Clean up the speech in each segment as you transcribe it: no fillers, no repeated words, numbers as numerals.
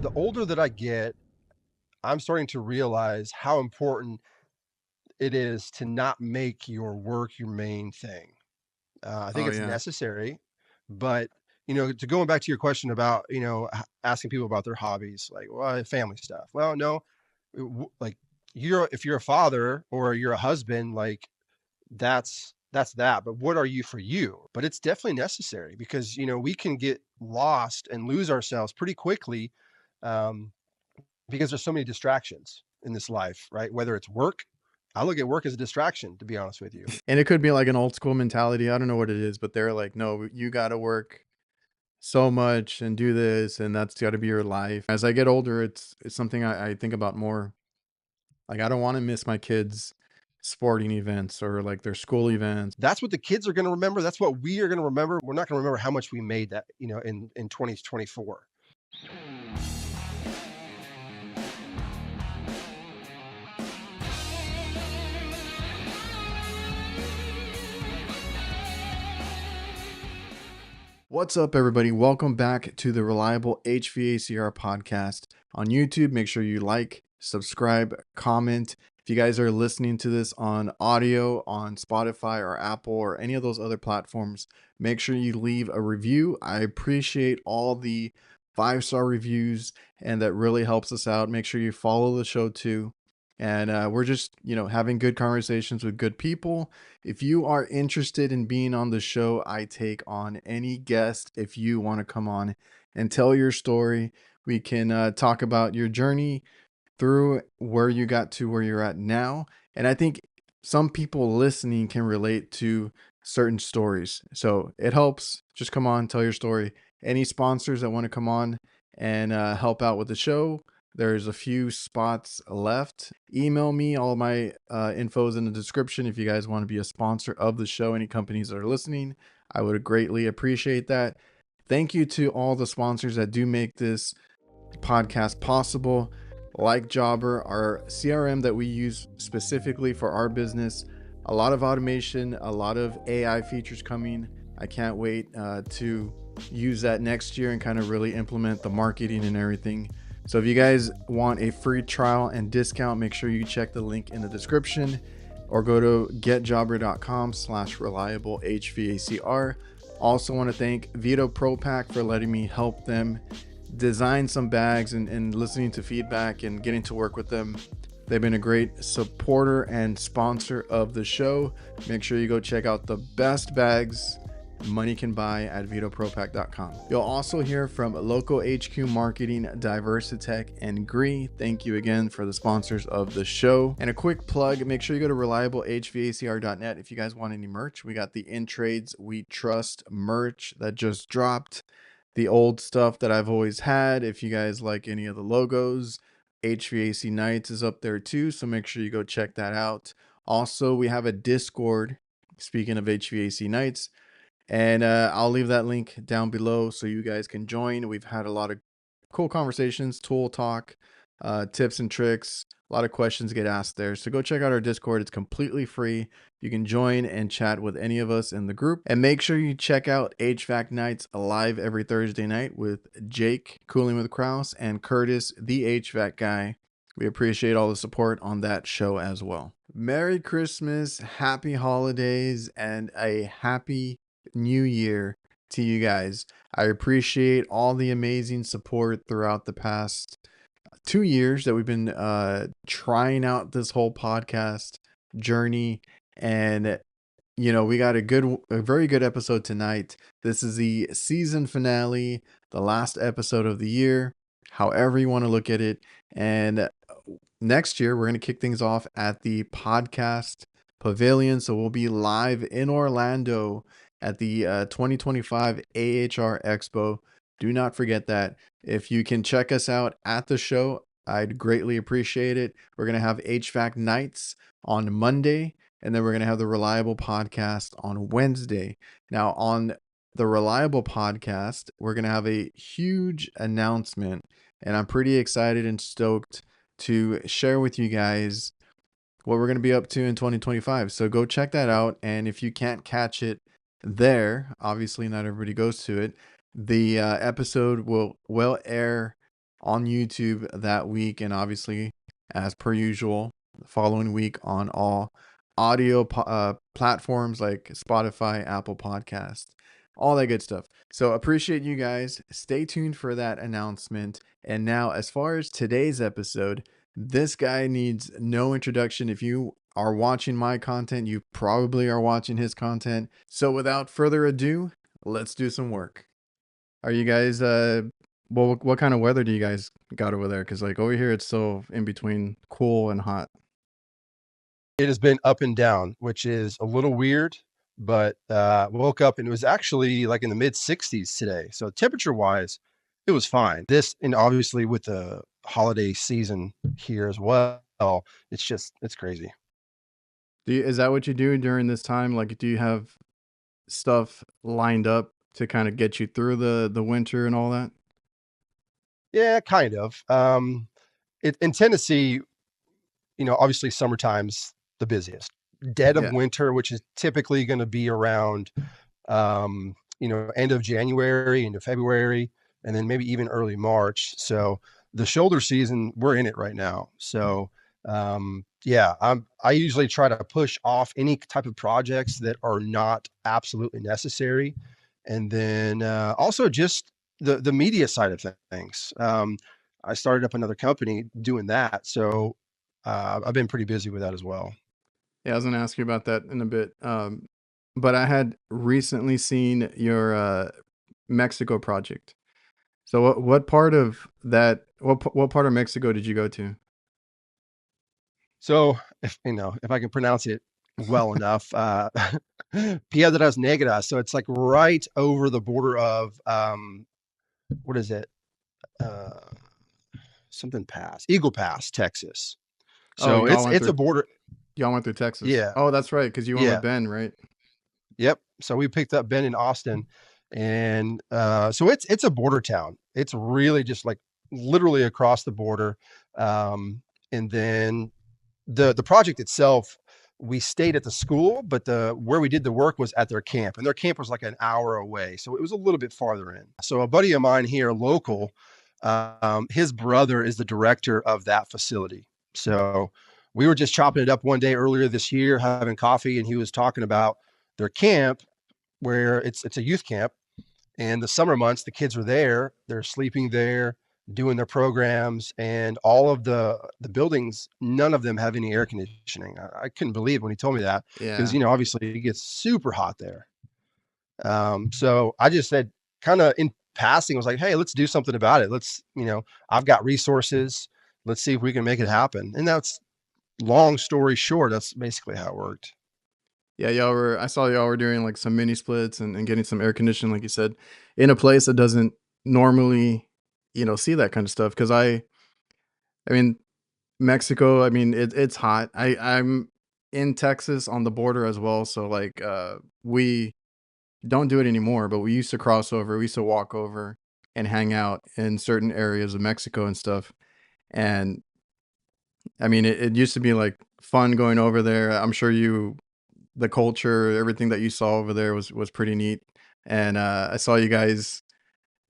the older that I get, I'm starting to realize how important it is to not make your work your main thing. I think Oh it's yeah. necessary, but to going back to your question about asking people about their hobbies, like well, family stuff. Well, no, like if you're a father or you're a husband, like that's that. But what are you for you? But it's definitely necessary because we can get lost and lose ourselves pretty quickly, um, because there's so many distractions in this life, right? Whether it's work, I look at work as a distraction, to be honest with you. And it could be like an old school mentality. I don't know what it is, but they're like, no, you got to work so much and do this, and that's got to be your life. As I get older, it's something I think about more. Like I don't want to miss my kids' sporting events or like their school events. That's what the kids are going to remember. That's what we are going to remember. We're not going to remember how much we made that, in 2024. What's up, everybody? Welcome back to the Reliable HVACR podcast on YouTube. Make sure you like, subscribe, comment. If you guys are listening to this on audio on Spotify or Apple or any of those other platforms, make sure you leave a review. I appreciate all the 5-star reviews, and that really helps us out. Make sure you follow the show too. And we're just, having good conversations with good people. If you are interested in being on the show, I take on any guest. If you want to come on and tell your story, we can talk about your journey through where you got to where you're at now. And I think some people listening can relate to certain stories. So it helps. Just come on, tell your story. Any sponsors that want to come on and help out with the show, there's a few spots left. Email me. All my info is in the description. If you guys want to be a sponsor of the show, any companies that are listening, I would greatly appreciate that. Thank you to all the sponsors that do make this podcast possible, like Jobber, our CRM that we use specifically for our business. A lot of automation, a lot of AI features coming. I can't wait to use that next year and kind of really implement the marketing and everything. So if you guys want a free trial and discount, make sure you check the link in the description or go to getjobber.com/reliablehvacr. Also want to thank VETO Pro Pack for letting me help them design some bags and listening to feedback and getting to work with them. They've been a great supporter and sponsor of the show. Make sure you go check out the best bags money can buy at vetopropack.com. You'll also hear from Local HQ Marketing, DIVERSITECH, and GREE. Thank you again for the sponsors of the show. And a quick plug, make sure you go to reliablehvacr.net if you guys want any merch. We got the In Trades We Trust merch that just dropped. The old stuff that I've always had. If you guys like any of the logos, HVAC Nights is up there too, so make sure you go check that out. Also, we have a Discord, speaking of HVAC Nights, and I'll leave that link down below so you guys can join. We've had a lot of cool conversations, tool talk, tips and tricks. A lot of questions get asked there. So go check out our Discord. It's completely free. You can join and chat with any of us in the group. And make sure you check out HVAC Nights live every Thursday night with Jake, Cooling with Kraus, and Curtis, the HVAC guy. We appreciate all the support on that show as well. Merry Christmas, happy holidays, and a happy New Year to you guys. I appreciate all the amazing support throughout the past 2 years that we've been trying out this whole podcast journey. And we got a very good episode tonight. This is the season finale, the last episode of the year, however you want to look at it. And next year we're going to kick things off at the podcast pavilion, so we'll be live in Orlando at the 2025 AHR Expo. Do not forget that. If you can check us out at the show, I'd greatly appreciate it. We're going to have HVAC Nights on Monday, and then we're going to have the Reliable Podcast on Wednesday. Now, on the Reliable Podcast, we're going to have a huge announcement, and I'm pretty excited and stoked to share with you guys what we're going to be up to in 2025. So go check that out, and if you can't catch it there, obviously not everybody goes to it, the episode will air on YouTube that week, and obviously, as per usual, the following week on all audio platforms like Spotify, Apple Podcasts, all that good stuff. So appreciate you guys. Stay tuned for that announcement. And now, as far as today's episode, this guy needs no introduction. If you are watching my content, you probably are watching his content. So without further ado, let's do some work. Are you guys well, what kind of weather do you guys got over there? Because like over here it's so in between cool and hot. It has been up and down, which is a little weird, but woke up and it was actually like in the mid 60s today. So temperature wise, it was fine. This, and obviously with the holiday season here as well, it's crazy. Is that what you do during this time? Like, do you have stuff lined up to kind of get you through the winter and all that? Yeah, kind of. In Tennessee, obviously summertime's the busiest. Dead of Yeah. winter, which is typically going to be around, end of January into February, and then maybe even early March. So the shoulder season, we're in it right now. So yeah, I usually try to push off any type of projects that are not absolutely necessary, and then also just the media side of things. I started up another company doing that, so I've been pretty busy with that as well. Yeah, I was gonna ask you about that in a bit. But I had recently seen your Mexico project. So what part of that what part of Mexico did you go to? So if I can pronounce it well enough, Piedras Negras. So it's like right over the border of what is it? Uh, Something Pass, Eagle Pass, Texas. Oh, So it's a border. y'all went through Texas. Yeah, Oh, that's right, because you went with yeah, Ben, right? yep. So we picked up Ben in Austin, and so it's a border town. It's really just like literally across the border. And then the project itself, we stayed at the school, but the where we did the work was at their camp, and their camp was like an hour away, so it was a little bit farther in. So a buddy of mine here, local, his brother is the director of that facility. So we were just chopping it up one day earlier this year, having coffee, and he was talking about their camp, where it's a youth camp, and the summer months, the kids are there, they're sleeping there, doing their programs, and all of the buildings, none of them have any air conditioning. I couldn't believe when he told me that, because Yeah. obviously it gets super hot there. So I just said, kind of in passing, was like, hey, let's do something about it. I've got resources. Let's see if we can make it happen. And that's, long story short, that's basically how it worked. Yeah, I saw y'all were doing like some mini splits and getting some air conditioning, like you said, in a place that doesn't normally, see that kind of stuff. Cause I mean, Mexico, I mean, it's hot. I'm in Texas on the border as well. So like, we don't do it anymore, but we used to cross over. We used to walk over and hang out in certain areas of Mexico and stuff. And I mean, it used to be like fun going over there. I'm sure the culture, everything that you saw over there was pretty neat. And I saw you guys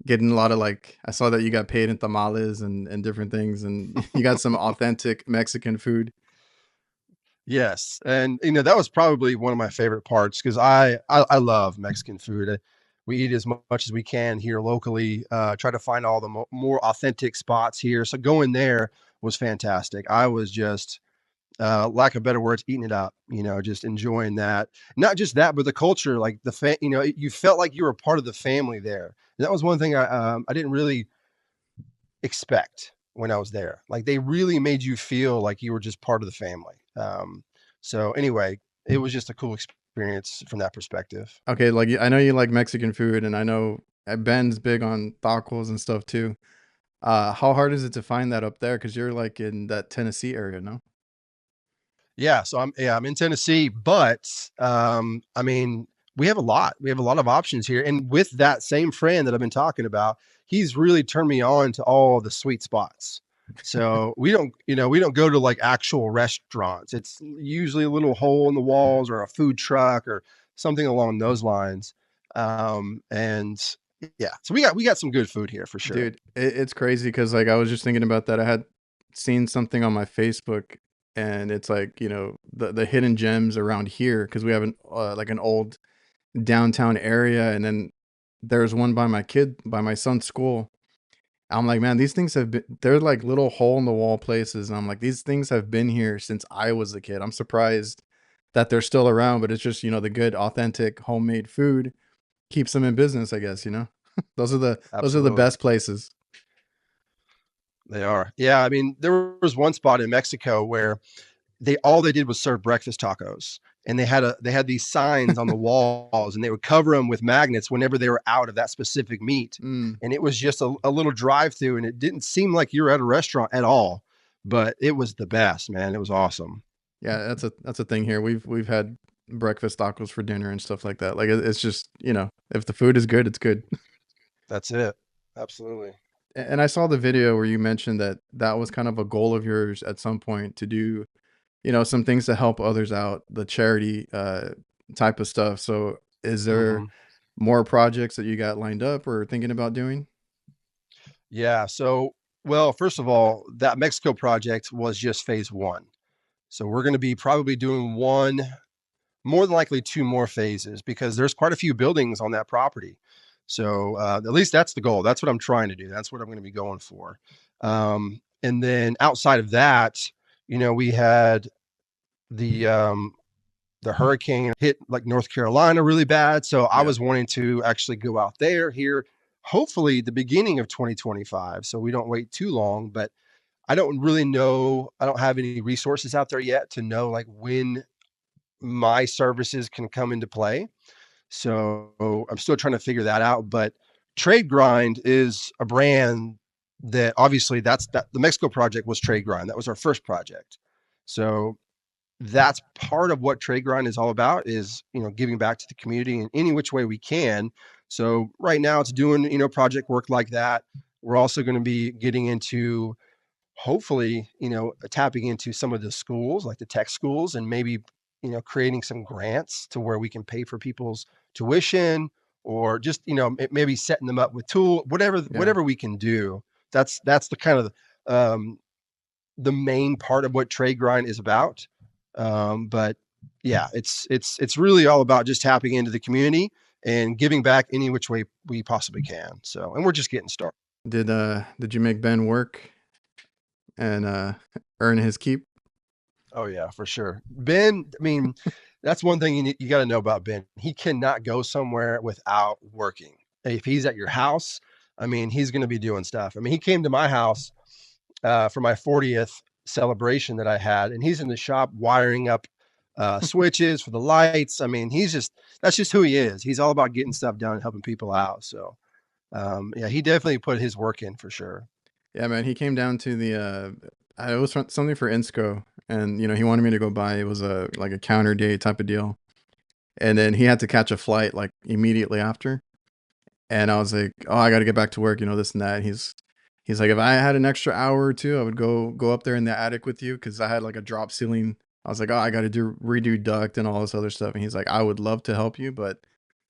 getting a lot of like, I saw that you got paid in tamales and different things, and you got some authentic Mexican food. Yes, and that was probably one of my favorite parts, because I love Mexican food. We eat as much as we can here locally. Try to find all the more authentic spots here. So going there was fantastic. I was just, lack of better words, eating it up. Just enjoying that. Not just that, but the culture, like you felt like you were part of the family there. And that was one thing I didn't really expect when I was there. Like they really made you feel like you were just part of the family. So anyway, it was just a cool experience from that perspective. Okay, like I know you like Mexican food, and I know Ben's big on tacos and stuff too. How hard is it to find that up there? Because you're like in that Tennessee area, no? Yeah, so I'm in Tennessee, but I mean, we have a lot. We have a lot of options here. And with that same friend that I've been talking about, he's really turned me on to all the sweet spots. So we don't go to like actual restaurants. It's usually a little hole in the walls or a food truck or something along those lines. And Yeah, so we got some good food here for sure. Dude, it's crazy because like I was just thinking about that. I had seen something on my Facebook, and it's like the hidden gems around here because we have like an old downtown area, and then there's one by my son's school. I'm like, man, these things have been, they're like little hole in the wall places. And I'm like, these things have been here since I was a kid. I'm surprised that they're still around, but it's just, the good, authentic, homemade food keeps them in business, I guess. Those are the Absolutely. best places. They are. Yeah, I mean, there was one spot in Mexico where they did was serve breakfast tacos, and they had these signs on the walls, and they would cover them with magnets whenever they were out of that specific meat. Mm, And it was just a little drive through, and it didn't seem like you were at a restaurant at all, but it was the best, man. It was awesome. yeah, that's a thing here. We've had breakfast tacos for dinner and stuff like that. Like it's just, if the food is good, it's good. That's it. Absolutely. And I saw the video where you mentioned that that was kind of a goal of yours at some point to do some things to help others out, the charity type of stuff. So is there Hmm. more projects that you got lined up or thinking about doing? Yeah. So, well, first of all, that Mexico project was just phase one. So we're going to be probably doing one, more than likely two more phases, because there's quite a few buildings on that property. So at least that's the goal. That's what I'm trying to do. That's what I'm going to be going for. And then outside of that, we had the the hurricane hit like North Carolina really bad. So I Yeah. was wanting to actually go out there here, hopefully the beginning of 2025. So we don't wait too long, but I don't really know. I don't have any resources out there yet to know like when my services can come into play. So I'm still trying to figure that out. But Trade Grind is a brand that obviously that the Mexico project was Trade Grind. That was our first project. So that's part of what Trade Grind is all about is, giving back to the community in any which way we can. So right now it's doing, project work like that. We're also going to be getting into hopefully, tapping into some of the schools, like the tech schools, and maybe, creating some grants to where we can pay for people's tuition or just, maybe setting them up with tool, whatever, Yeah. whatever we can do. That's the kind of um, the main part of what Trade Grind is about. But yeah, it's really all about just tapping into the community and giving back any which way we possibly can. So, and we're just getting started. Did you make Ben work and earn his keep? Oh yeah, for sure. Ben, I mean, that's one thing you got to know about Ben. He cannot go somewhere without working. If he's at your house, I mean, he's going to be doing stuff. I mean, he came to my house for my 40th celebration that I had, and he's in the shop wiring up switches for the lights. I mean, that's just who he is. He's all about getting stuff done and helping people out. So, yeah, he definitely put his work in for sure. Yeah, man. He came down to the it was something for Insco, and he wanted me to go by. It was a like a counter day type of deal, and then he had to catch a flight like immediately after. And I was like, oh, I got to get back to work, this and that. He's like, if I had an extra hour or two, I would go up there in the attic with you because I had like a drop ceiling. I was like, oh, I got to redo duct and all this other stuff. And he's like, I would love to help you, but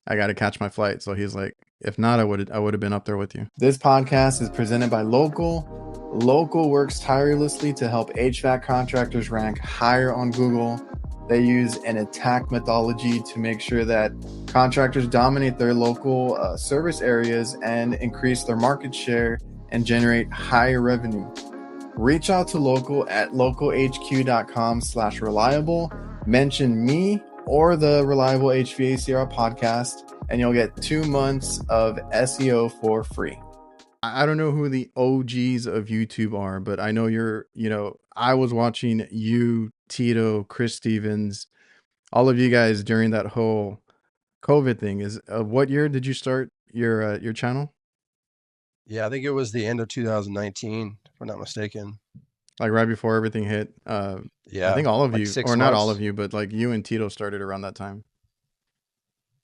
I got to catch my flight. So he's like, if not, I would have been up there with you. This podcast is presented by Local. Local works tirelessly to help HVAC contractors rank higher on Google. They use an attack methodology to make sure that contractors dominate their local service areas and increase their market share and generate higher revenue. Reach out to Local at localhq.com/reliable. Mention me or the Reliable HVACR podcast, and you'll get 2 months of SEO for free. I don't know who the OGs of YouTube are, but I know I was watching you, Tito, Chris Stevens, all of you guys during that whole COVID thing. Is what year did you start your channel? Yeah, I think it was the end of 2019, if I'm not mistaken. Like right before everything hit. I Yeah, think all of like you, six or not all of months. you, but like you and Tito started around that time.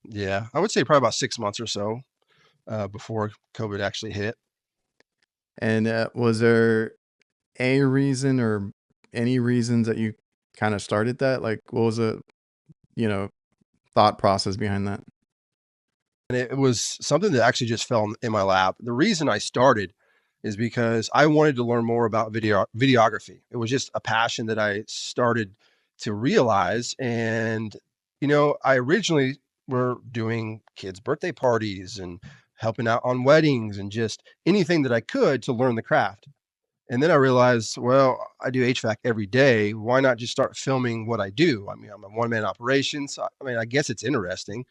Yeah, I would say probably about 6 months or so before COVID actually hit. And was there a reason or any reasons that you kind of started that? Like, what was the you know thought process behind that? it was something that actually just fell in my lap. The reason I started is because I wanted to learn more about videography. It was just a passion that I started to realize. And, I originally were doing kids' birthday parties and helping out on weddings and just anything that I could to learn the craft. And then I realized, well, I do HVAC every day. Why not just start filming what I do? I mean, I'm a one-man operation. So, I mean, I guess it's interesting.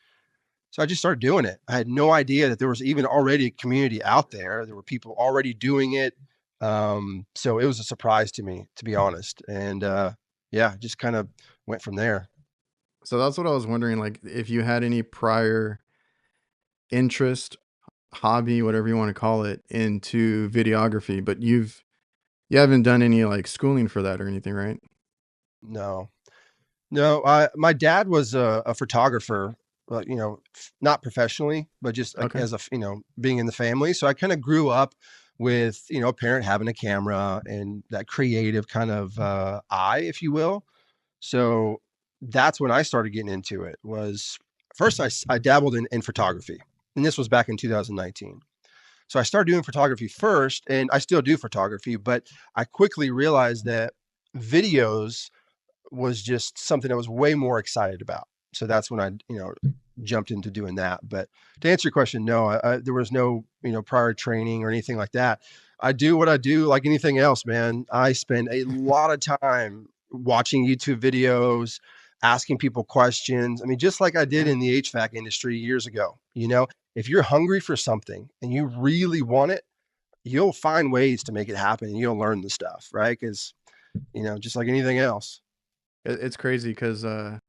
So I just started doing it. I had no idea that there was even already a community out there. There were people already doing it. So it was a surprise to me, to be honest. And yeah, just kind of went from there. So that's what I was wondering, like if you had any prior interest, hobby, whatever you want to call it, into videography, but you haven't done any like schooling for that or anything, right? No, no. My dad was a photographer, but not professionally, but just like Okay. as being in the family. So I kind of grew up with a parent having a camera and that creative kind of eye, if you will. So that's when I started getting into it. Was first I dabbled in photography, and this was back in 2019. So I started doing photography first, and I still do photography, but I quickly realized that videos was just something I was way more excited about. So that's when I, jumped into doing that. But to answer your question, no, there was no, prior training or anything like that. I do what I do like anything else, man. I spend a lot of time watching YouTube videos, asking people questions. I mean, just like I did Yeah. in the HVAC industry years ago, if you're hungry for something and you really want it, you'll find ways to make it happen and you'll learn the stuff, right? Because, just like anything else. It's crazy because that's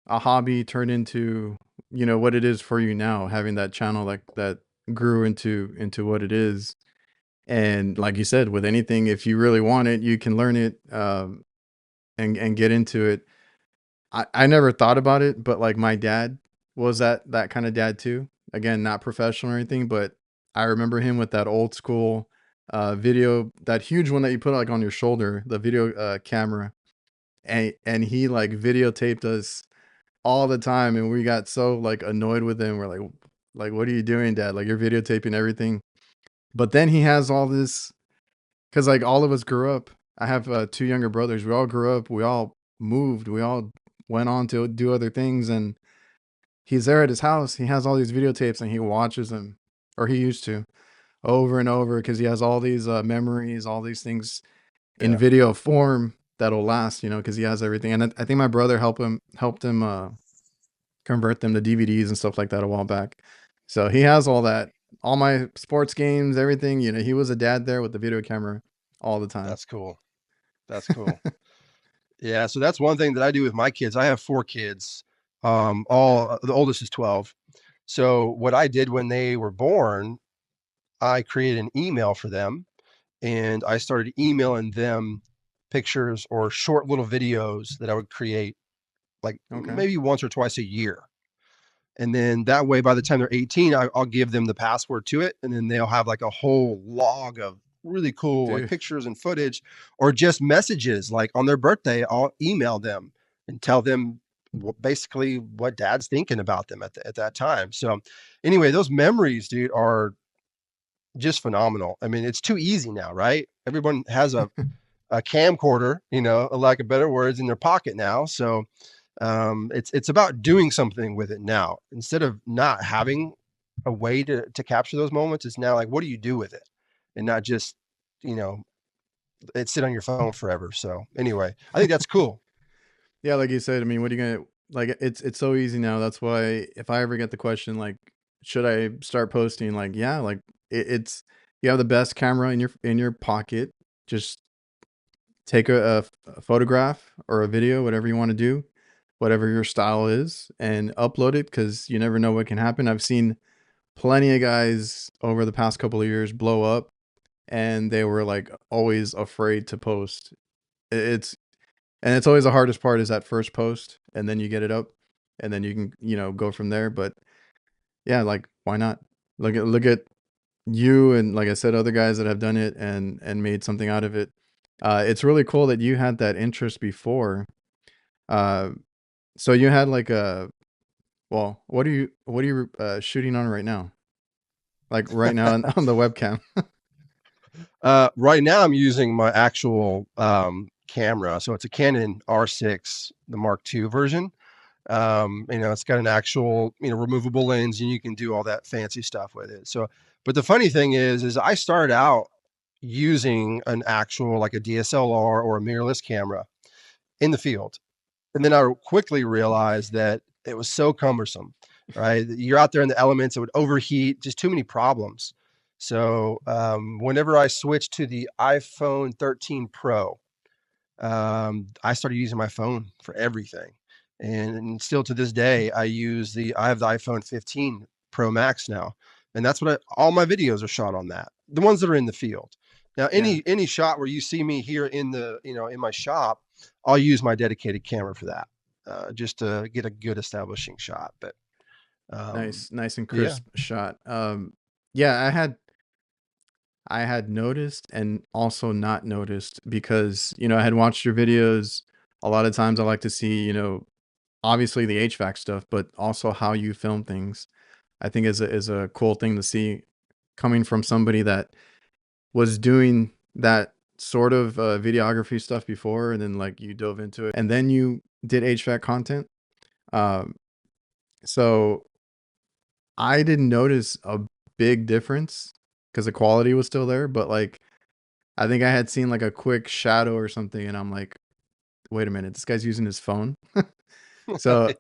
a hobby turned into, what it is for you now, having that channel like that grew into what it is. And like you said, with anything, if you really want it, you can learn it, and get into it. I never thought about it, but like my dad was that kind of dad too. Again, not professional or anything, but I remember him with that old school video, that huge one that you put like on your shoulder, the video camera. And he like videotaped us all the time, and we got so like annoyed with him. We're like, what are you doing, dad? Like you're videotaping everything. But then he has all this, because like all of us grew up. I have two younger brothers. We all grew up. We all moved. We all went on to do other things. And he's there at his house. He has all these videotapes, and he watches them, or he used to, over and over, because he has all these memories, all these things in Yeah. video form that'll last. Because he has everything. And I think my brother helped him convert them to DVDs and stuff like that a while back. So he has all that, all my sports games, everything. He was a dad there with the video camera all the time. That's cool. That's cool. Yeah, so that's one thing that I do with my kids. I have 4 kids. All the oldest is 12. So what I did when they were born, I created an email for them and I started emailing them pictures or short little videos that I would create like Okay. maybe once or twice a year. And then that way, by the time they're 18, I'll give them the password to it. And then they'll have like a whole log of really cool like Dude. pictures and footage or just messages like on their birthday. I'll email them and tell them basically what dad's thinking about them at that time. So anyway, those memories, dude, are just phenomenal. I mean, it's too easy now, right? Everyone has a camcorder, lack of better words, in their pocket now. So it's about doing something with it now instead of not having a way to capture those moments. It's now like, what do you do with it, and not just you know it sit on your phone forever. So anyway, I think that's cool. Yeah, like you said, I mean, what are you gonna like? It's so easy now. That's why if I ever get the question like, should I start posting? Like, yeah, like it's you have the best camera in your pocket. Just take a photograph or a video, whatever you want to do, whatever your style is, and upload it, because you never know what can happen. I've seen plenty of guys over the past couple of years blow up, and they were like always afraid to post. It's and it's always the hardest part, is that first post, and then you get it up, and then you can, go from there. But yeah, like why not? Look at you, and like I said, other guys that have done it and made something out of it. It's really cool that you had that interest before. Uh, so you had like Well, what are you shooting on right now? Like right now on the webcam. Right now I'm using my actual camera. So it's a Canon R6, the Mark II version. It's got an actual, removable lens, and you can do all that fancy stuff with it. So, but the funny thing is I started out using an actual, like a DSLR or a mirrorless camera in the field. And then I quickly realized that it was so cumbersome, right? You're out there in the elements, it would overheat, just too many problems. So, whenever I switched to the iPhone 13 Pro, I started using my phone for everything. And still to this day, I have the iPhone 15 Pro Max now. And that's what all my videos are shot on that. The ones that are in the field. Now, Yeah. any shot where you see me here in the, in my shop, I'll use my dedicated camera for that. Just to get a good establishing shot. But Nice and yeah. crisp shot. Yeah, I had noticed and also not noticed because, I had watched your videos. A lot of times I like to see, obviously the HVAC stuff, but also how you film things. I think is a cool thing to see coming from somebody that was doing that sort of videography stuff before, and then like you dove into it, and then you did HVAC content. Um, so I didn't notice a big difference because the quality was still there, but like I think I had seen like a quick shadow or something, and I'm like, wait a minute, this guy's using his phone. So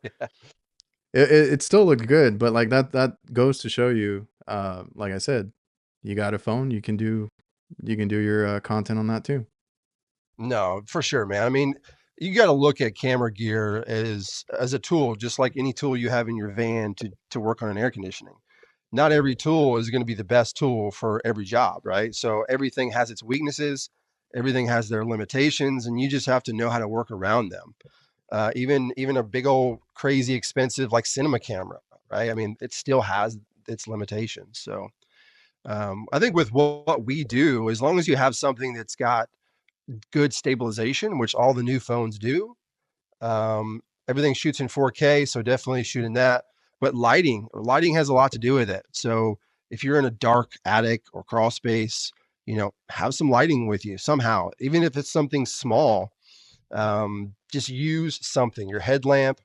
it still looked good, but like that goes to show you, like I said, you got a phone, you can do your content on that too. No, for sure, man. I mean, you got to look at camera gear as a tool, just like any tool you have in your van to work on an air conditioning. Not every tool is going to be the best tool for every job, right? So everything has its weaknesses, everything has their limitations, and you just have to know how to work around them. Even a big old crazy expensive like cinema camera, right? I mean, it still has its limitations. So I think with what we do, as long as you have something that's got good stabilization, which all the new phones do. Everything shoots in 4K, so definitely shooting that. But lighting has a lot to do with it. So if you're in a dark attic or crawl space, have some lighting with you somehow, even if it's something small. Just use something, your headlamp,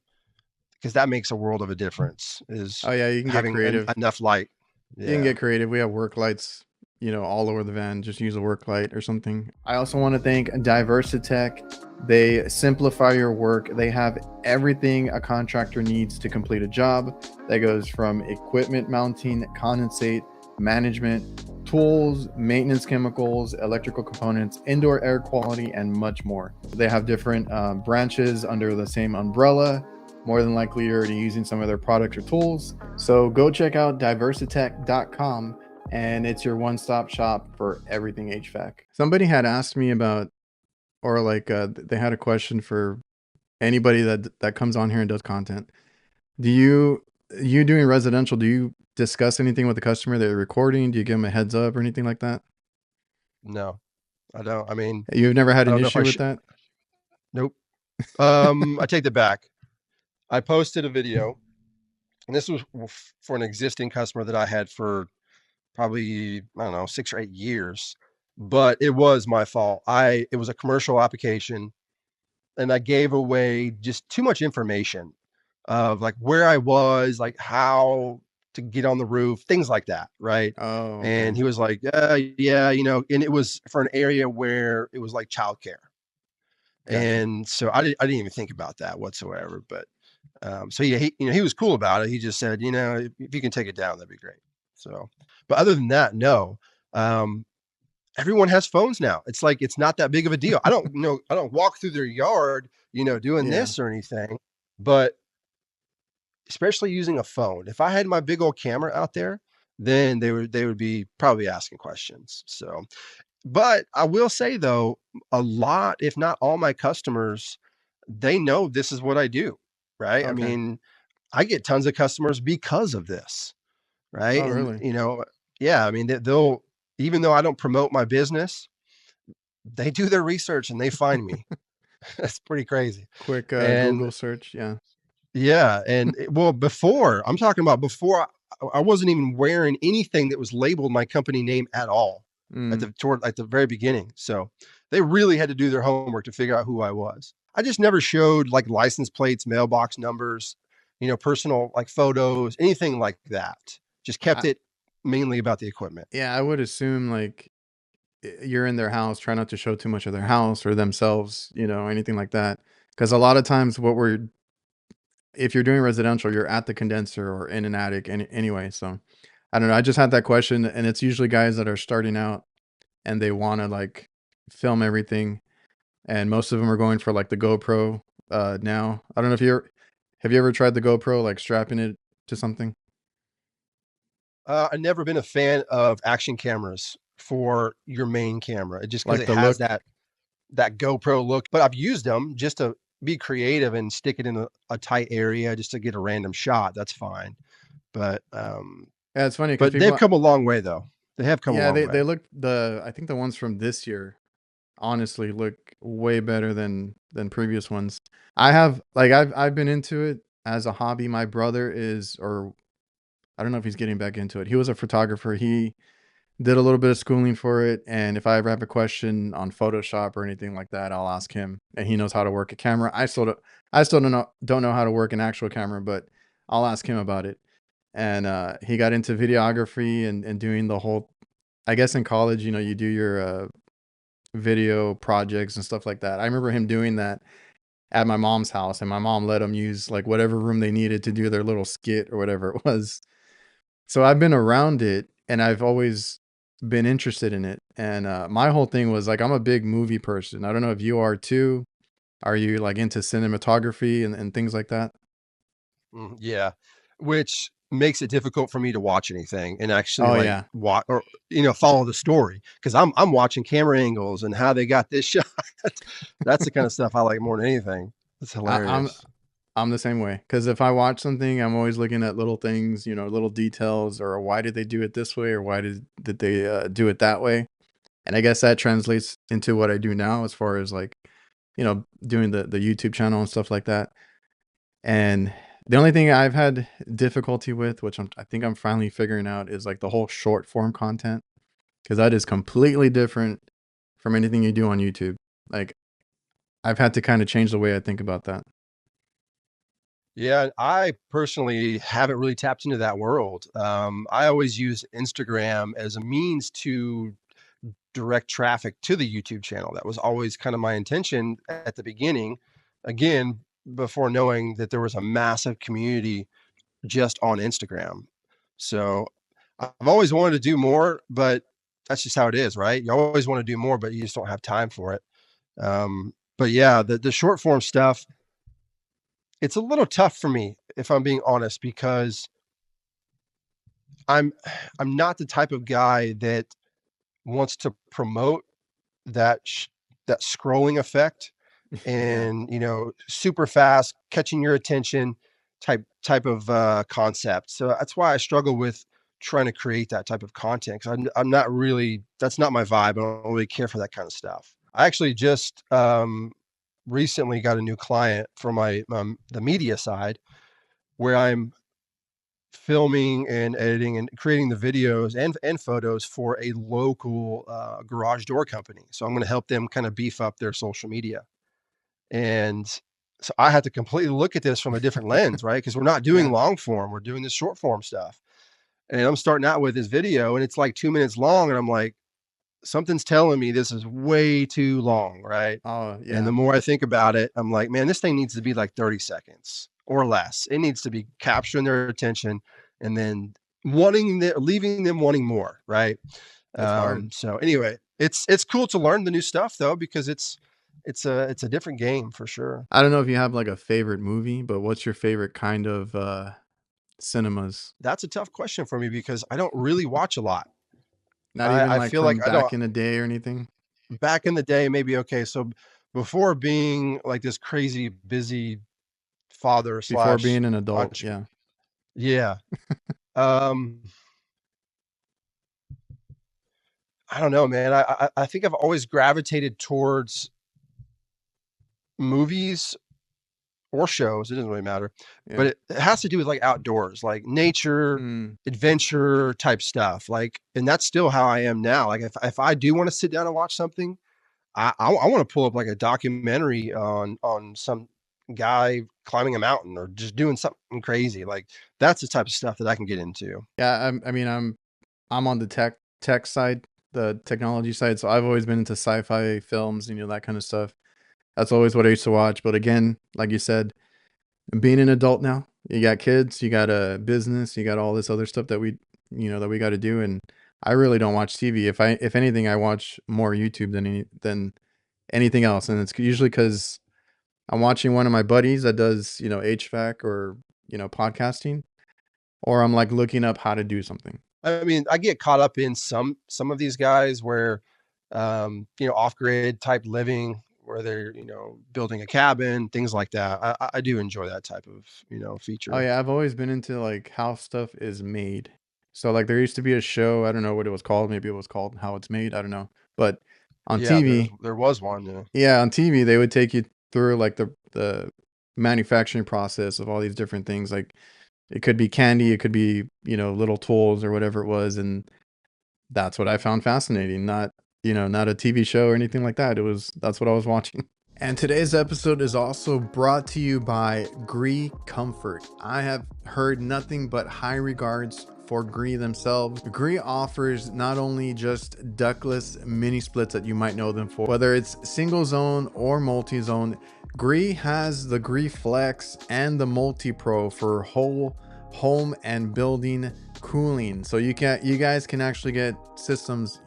because that makes a world of a difference. Is Oh yeah, you can get having creative. enough light. You can Yeah. get creative. We have work lights, all over the van. Just use a work light or something. I also want to thank DiversiTech. They simplify your work. They have everything a contractor needs to complete a job. That goes from equipment mounting, condensate, management, tools, maintenance chemicals, electrical components, indoor air quality, and much more. They have different branches under the same umbrella. More than likely, you're already using some of their products or tools. So go check out diversitech.com, and it's your one-stop shop for everything HVAC. Somebody had asked me about, or like they had a question for anybody that comes on here and does content. Do you doing residential? Do you discuss anything with the customer that you're recording? Do you give them a heads up or anything like that? No, I don't. I mean, You've never had I an don't know if I issue with should. that? Nope. I take that back. I posted a video, and this was for an existing customer that I had for probably, I don't know, 6 or 8 years. But it was my fault. It was a commercial application, and I gave away just too much information of like where I was, like how to get on the roof, things like that, right? Oh, And okay. he was like, yeah, and it was for an area where it was like childcare. Gotcha. And so I didn't even think about that whatsoever. But so yeah, he was cool about it. He just said, if you can take it down, that'd be great. So, but other than that, no. Um, Everyone has phones now. It's like it's not that big of a deal. I don't walk through their yard, doing Yeah. this or anything. But especially using a phone, if I had my big old camera out there, then they would be probably asking questions. So, but I will say though, a lot, if not all my customers, they know this is what I do, right? I Okay. mean, I get tons of customers because of this, right? Oh, And really? yeah, I mean, they'll even though I don't promote my business, they do their research and they find me. That's pretty crazy. Quick And Google search. Yeah. Yeah, and well, before I'm talking about before I wasn't even wearing anything that was labeled my company name at all Mm. at the very beginning. So they really had to do their homework to figure out who I was. I just never showed like license plates, mailbox numbers, personal like photos, anything like that. Just kept I, it mainly about the equipment. yeah, I would assume like you're in their house, try not to show too much of their house or themselves, anything like that. Because a lot of times, if you're doing residential, you're at the condenser or in an attic anyway. So I don't know. I just had that question, and it's usually guys that are starting out and they want to like film everything, and most of them are going for like the GoPro. Now I don't know if have you ever tried the GoPro, like strapping it to something I've never been a fan of action cameras for your main camera, just because like it the has look? that GoPro look, but I've used them just to be creative and stick it in a tight area just to get a random shot. That's fine. But Yeah, it's funny because but they've people, come a long way though. They have come a yeah, long they way. look I think the ones from this year honestly look way better than previous ones. I've been into it as a hobby. My brother is, or I don't know if he's getting back into it. He was a photographer. He did a little bit of schooling for it, and if I ever have a question on Photoshop or anything like that, I'll ask him, and he knows how to work a camera. I still don't know how to work an actual camera, but I'll ask him about it. And he got into videography and doing the whole. I guess in college, you do your video projects and stuff like that. I remember him doing that at my mom's house, and my mom let him use like whatever room they needed to do their little skit or whatever it was. So I've been around it, and I've always been interested in it. And my whole thing was like, I'm a big movie person. I don't know if you are too. Are you like into cinematography and things like that? Yeah, which makes it difficult for me to watch anything and actually Oh like yeah. watch or follow the story because I'm watching camera angles and how they got this shot. That's the kind of stuff I like more than anything. It's I, I'm hilarious. I'm the same way because if I watch something, I'm always looking at little things, little details, or why did they do it this way, or why did they do it that way? And I guess that translates into what I do now, as far as like, doing the YouTube channel and stuff like that. And the only thing I've had difficulty with, which I think I'm finally figuring out, is like the whole short form content, because that is completely different from anything you do on YouTube. Like I've had to kind of change the way I think about that. Yeah, I personally haven't really tapped into that world. I always use Instagram as a means to direct traffic to the YouTube channel. That was always kind of my intention at the beginning. Again, before knowing that there was a massive community just on Instagram. So I've always wanted to do more, but that's just how it is, right? You always want to do more, but you just don't have time for it. But yeah, the short form stuff, it's a little tough for me if I'm being honest, because I'm I'm not the type of guy that wants to promote that that scrolling effect Yeah. and super fast catching your attention type of concept. So that's why I struggle with trying to create that type of content because I'm not really, that's not my vibe. I don't really care for that kind of stuff. I actually just recently got a new client for my the media side where I'm filming and editing and creating the videos and photos for a local garage door company. So I'm going to help them kind of beef up their social media. And so I had to completely look at this from a different lens, right? Because we're not doing Yeah. long form, we're doing this short form stuff. And I'm starting out with this video and it's like 2 minutes long. And I'm like, something's telling me this is way too long, right? Oh And the yeah. more I think about it, I'm like, man, this thing needs to be like 30 seconds or less. It needs to be capturing their attention and then leaving them wanting more, right? It's hard. So anyway, it's cool to learn the new stuff though, because it's a different game for sure. I don't know if you have like a favorite movie, but what's your favorite kind of cinemas? That's a tough question for me because I don't really watch a lot. Not even I like feel like from I don't. back in the day or anything? Back in the day, maybe okay. So before being like this crazy busy father Before slash being an adult, entre- yeah. yeah. Um, I don't know, man. I think I've always gravitated towards movies or shows. It doesn't really matter, Yeah. but it has to do with like outdoors, like nature, Mm. adventure type stuff. Like, and that's still how I am now. Like if I do want to sit down and watch something, I want to pull up like a documentary on some guy climbing a mountain or just doing something crazy. Like that's the type of stuff that I can get into. Yeah, I mean, I'm on the tech side, the technology side, so I've always been into sci-fi films, that kind of stuff. That's always what I used to watch. But again, like you said, being an adult now, you got kids, you got a business, you got all this other stuff that we got to do, and I really don't watch TV. If anything, I watch more YouTube than anything else, and it's usually because I'm watching one of my buddies that does HVAC or podcasting, or I'm like looking up how to do something. I mean, I get caught up in some of these guys where, off grid type living where they're, building a cabin, things like that. I do enjoy that type of, Oh feature. yeah, I've always been into like how stuff is made. So like there used to be a show, I don't know what it was called, maybe it was called How It's Made, I don't know. But on Yeah, TV, there was one. Yeah. yeah, on TV they would take you through like the manufacturing process of all these different things. Like it could be candy, it could be, little tools or whatever it was, and that's what I found fascinating. Not a TV show or anything like that. That's what I was watching. And today's episode is also brought to you by GREE Comfort. I have heard nothing but high regards for GREE themselves. GREE offers not only just ductless mini splits that you might know them for, whether it's single zone or multi-zone, GREE has the GREE Flex and the Multi Pro for whole home and building cooling, so you guys can actually get systems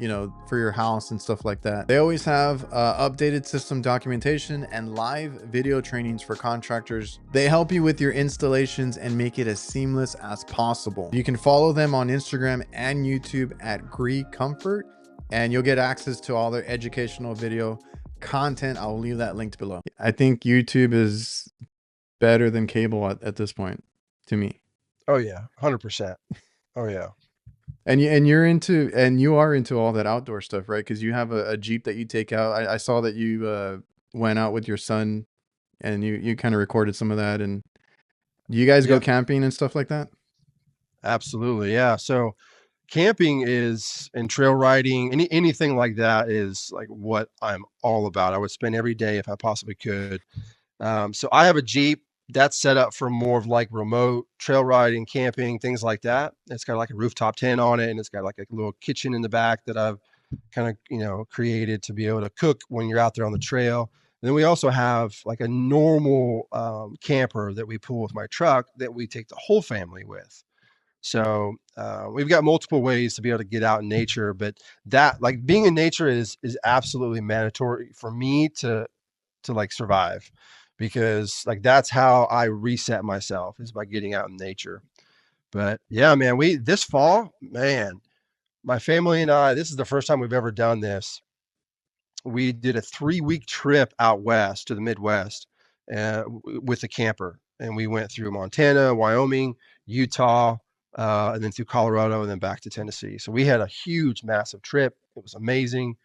for your house and stuff like that. They always have updated system documentation and live video trainings for contractors. They help you with your installations and make it as seamless as possible. You can follow them on Instagram and YouTube at GREE Comfort, and you'll get access to all their educational video content. I'll leave that linked below. I think YouTube is better than cable at this point, to me. Oh yeah, 100%. Oh yeah. And you are into all that outdoor stuff, right? Because you have a Jeep that you take out. I saw that you went out with your son, and you kind of recorded some of that. And do you guys go Yep. camping and stuff like that? Absolutely. Yeah. So camping is and trail riding, anything like that is like what I'm all about. I would spend every day if I possibly could. So I have a Jeep that's set up for more of like remote trail riding, camping, things like that. It's got like a rooftop tent on it, and it's got like a little kitchen in the back that I've kind of, created to be able to cook when you're out there on the trail. And then we also have like a normal camper that we pull with my truck that we take the whole family with. So we've got multiple ways to be able to get out in nature, but that like being in nature is absolutely mandatory for me to like survive, because like that's how I reset myself is by getting out in nature. But yeah, man, we this fall, man, my family and I, this is the first time we've ever done this. We did a 3-week trip out west to the Midwest with a camper, and we went through Montana, Wyoming, Utah, and then through Colorado, and then back to Tennessee. So we had a huge, massive trip. It was amazing.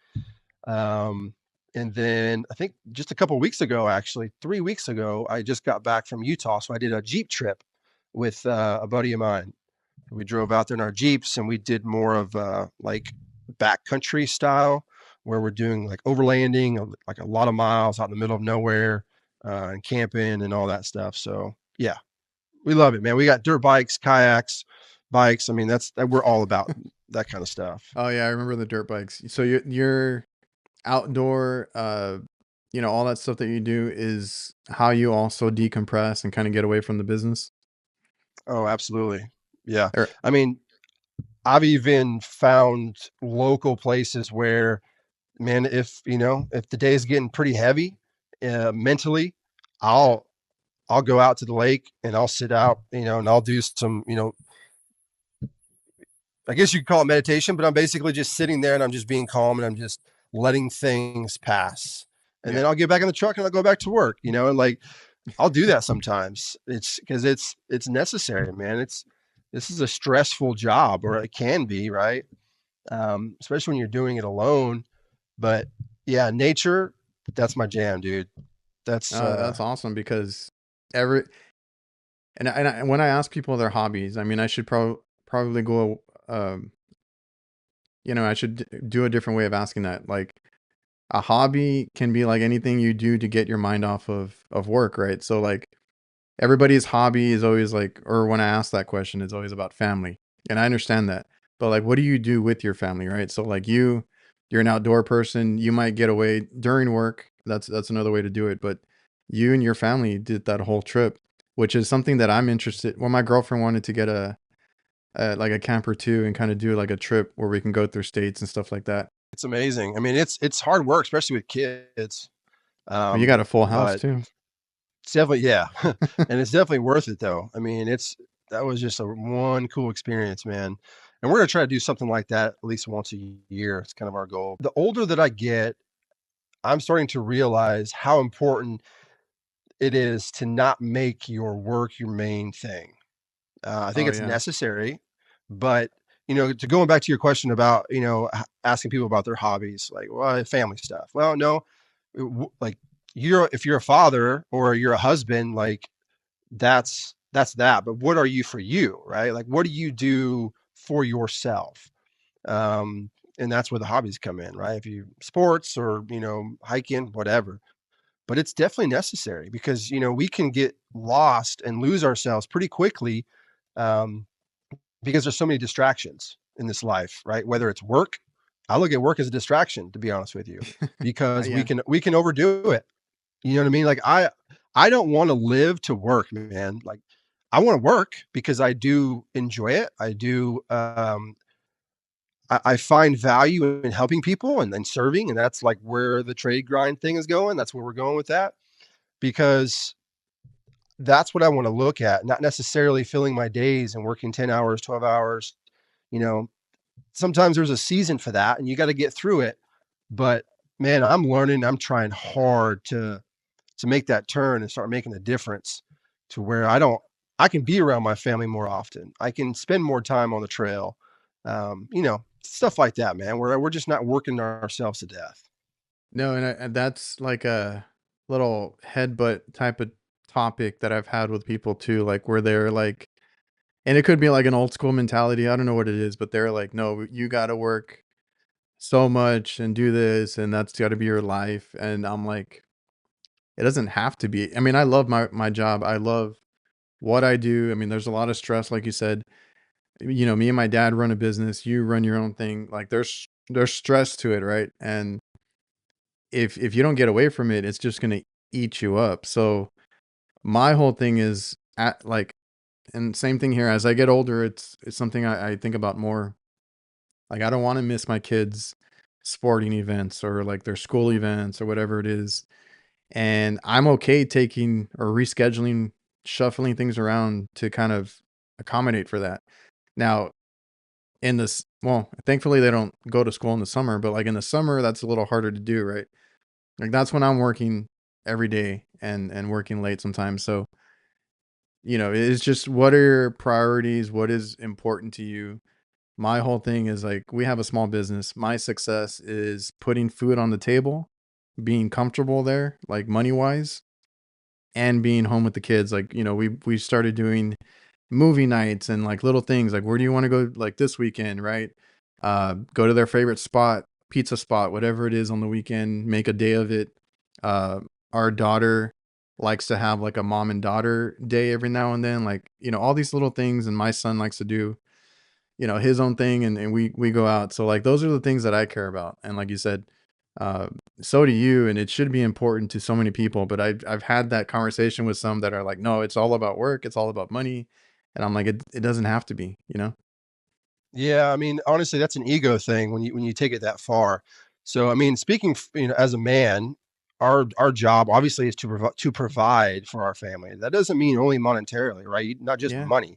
Um, and then I think just a couple of weeks ago, actually 3 weeks ago, I just got back from Utah. So I did a Jeep trip with a buddy of mine. We drove out there in our Jeeps, and we did more of like backcountry style, where we're doing like overlanding, like a lot of miles out in the middle of nowhere, and camping and all that stuff. So yeah, we love it, man. We got dirt bikes, kayaks, bikes. I mean, we're all about that kind of stuff. Oh yeah, I remember the dirt bikes. So you're outdoor, all that stuff that you do is how you also decompress and kind of get away from the business. Oh, absolutely. Yeah. Or I mean, I've even found local places where, man, if the day is getting pretty heavy mentally, I'll I'll go out to the lake and I'll sit out, and I'll do some, I guess you could call it meditation, but I'm basically just sitting there and I'm just being calm and I'm just letting things pass. And yeah. then I'll get back in the truck and I'll go back to work, and like I'll do that sometimes. It's because it's necessary, man. This is a stressful job, or it can be, right? Especially when you're doing it alone. But yeah, nature, that's my jam, dude. That's That's awesome because every and when I ask people their hobbies, I mean, I should probably go, I should do a different way of asking that. Like, a hobby can be like anything you do to get your mind off of work, right? So like everybody's hobby is always like, or when I ask that question, it's always about family. And I understand that. But like, what do you do with your family, right? So like you're an outdoor person, you might get away during work. That's another way to do it. But you and your family did that whole trip, which is something that I'm interested. Well, my girlfriend wanted to get like a camper too and kind of do like a trip where we can go through states and stuff like that. It's amazing. I mean, it's hard work, especially with kids. Well, you got a full house But too. it's definitely, yeah, and it's definitely worth it though. I mean, that was just a one cool experience, man. And we're gonna try to do something like that at least once a year. It's kind of our goal. The older that I get, I'm starting to realize how important it is to not make your work your main thing. I think Oh it's yeah. necessary, but to going back to your question about asking people about their hobbies, like well, family stuff. Well, no, like if you're a father or you're a husband, like that's that. But what are you for you, right? Like what do you do for yourself? Um, and that's where the hobbies come in, right? If you sports or hiking, whatever. But it's definitely necessary because we can get lost and lose ourselves pretty quickly, um, because there's so many distractions in this life, right? Whether it's work, I look at work as a distraction, to be honest with you, because we Yeah. can overdo it. You know what I mean? Like I don't want to live to work, man. Like I want to work because I do enjoy it. I do. I find value in helping people and then serving, and that's like where the trade grind thing is going. That's where we're going with that because that's what I want to look at, not necessarily filling my days and working 10 hours, 12 hours. You know, sometimes there's a season for that and you got to get through it. But man, I'm learning, I'm trying hard to make that turn and start making a difference to where I can be around my family more often. I can spend more time on the trail. Stuff like that, man, where we're just not working ourselves to death. No, and that's like a little headbutt type of topic that I've had with people too, like where they're like, and it could be like an old school mentality. I don't know what it is, but they're like, no, you got to work so much and do this, and that's got to be your life. And I'm like, it doesn't have to be. I mean, I love my job. I love what I do. I mean, there's a lot of stress, like you said. Me and my dad run a business. You run your own thing. Like there's stress to it, right? And if you don't get away from it, it's just gonna eat you up. So my whole thing is at like, and same thing here. As I get older, it's something I think about more. Like I don't want to miss my kids' sporting events or like their school events or whatever it is. And I'm okay taking or rescheduling, shuffling things around to kind of accommodate for that. Now, well, thankfully they don't go to school in the summer, but like in the summer, that's a little harder to do, right? Like that's when I'm working every day and working late sometimes. So, it's just what are your priorities? What is important to you? My whole thing is like we have a small business. My success is putting food on the table, being comfortable there, like money wise, and being home with the kids. Like, we started doing movie nights and like little things like where do you want to go like this weekend, right? Go to their favorite spot, pizza spot, whatever it is on the weekend, make a day of it. Uh, our daughter likes to have like a mom and daughter day every now and then, like, all these little things. And my son likes to do, his own thing and we go out. So like those are the things that I care about. And like you said, uh, so do you, and it should be important to so many people. But I've had that conversation with some that are like, no, it's all about work, it's all about money. And I'm like, it doesn't have to be, you know? Yeah, I mean, honestly, that's an ego thing when you take it that far. So, I mean, speaking, as a man, our job obviously is to provide for our family. That doesn't mean only monetarily, right? Not just Yeah. money.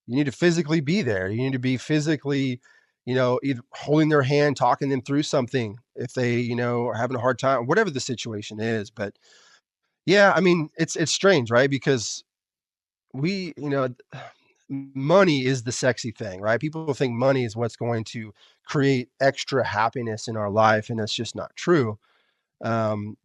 You need to physically be there. You need to be physically, either holding their hand, talking them through something if they, are having a hard time, whatever the situation is. But yeah, I mean, it's strange, right? Because we, money is the sexy thing, right? People think money is what's going to create extra happiness in our life, and that's just not true. Um,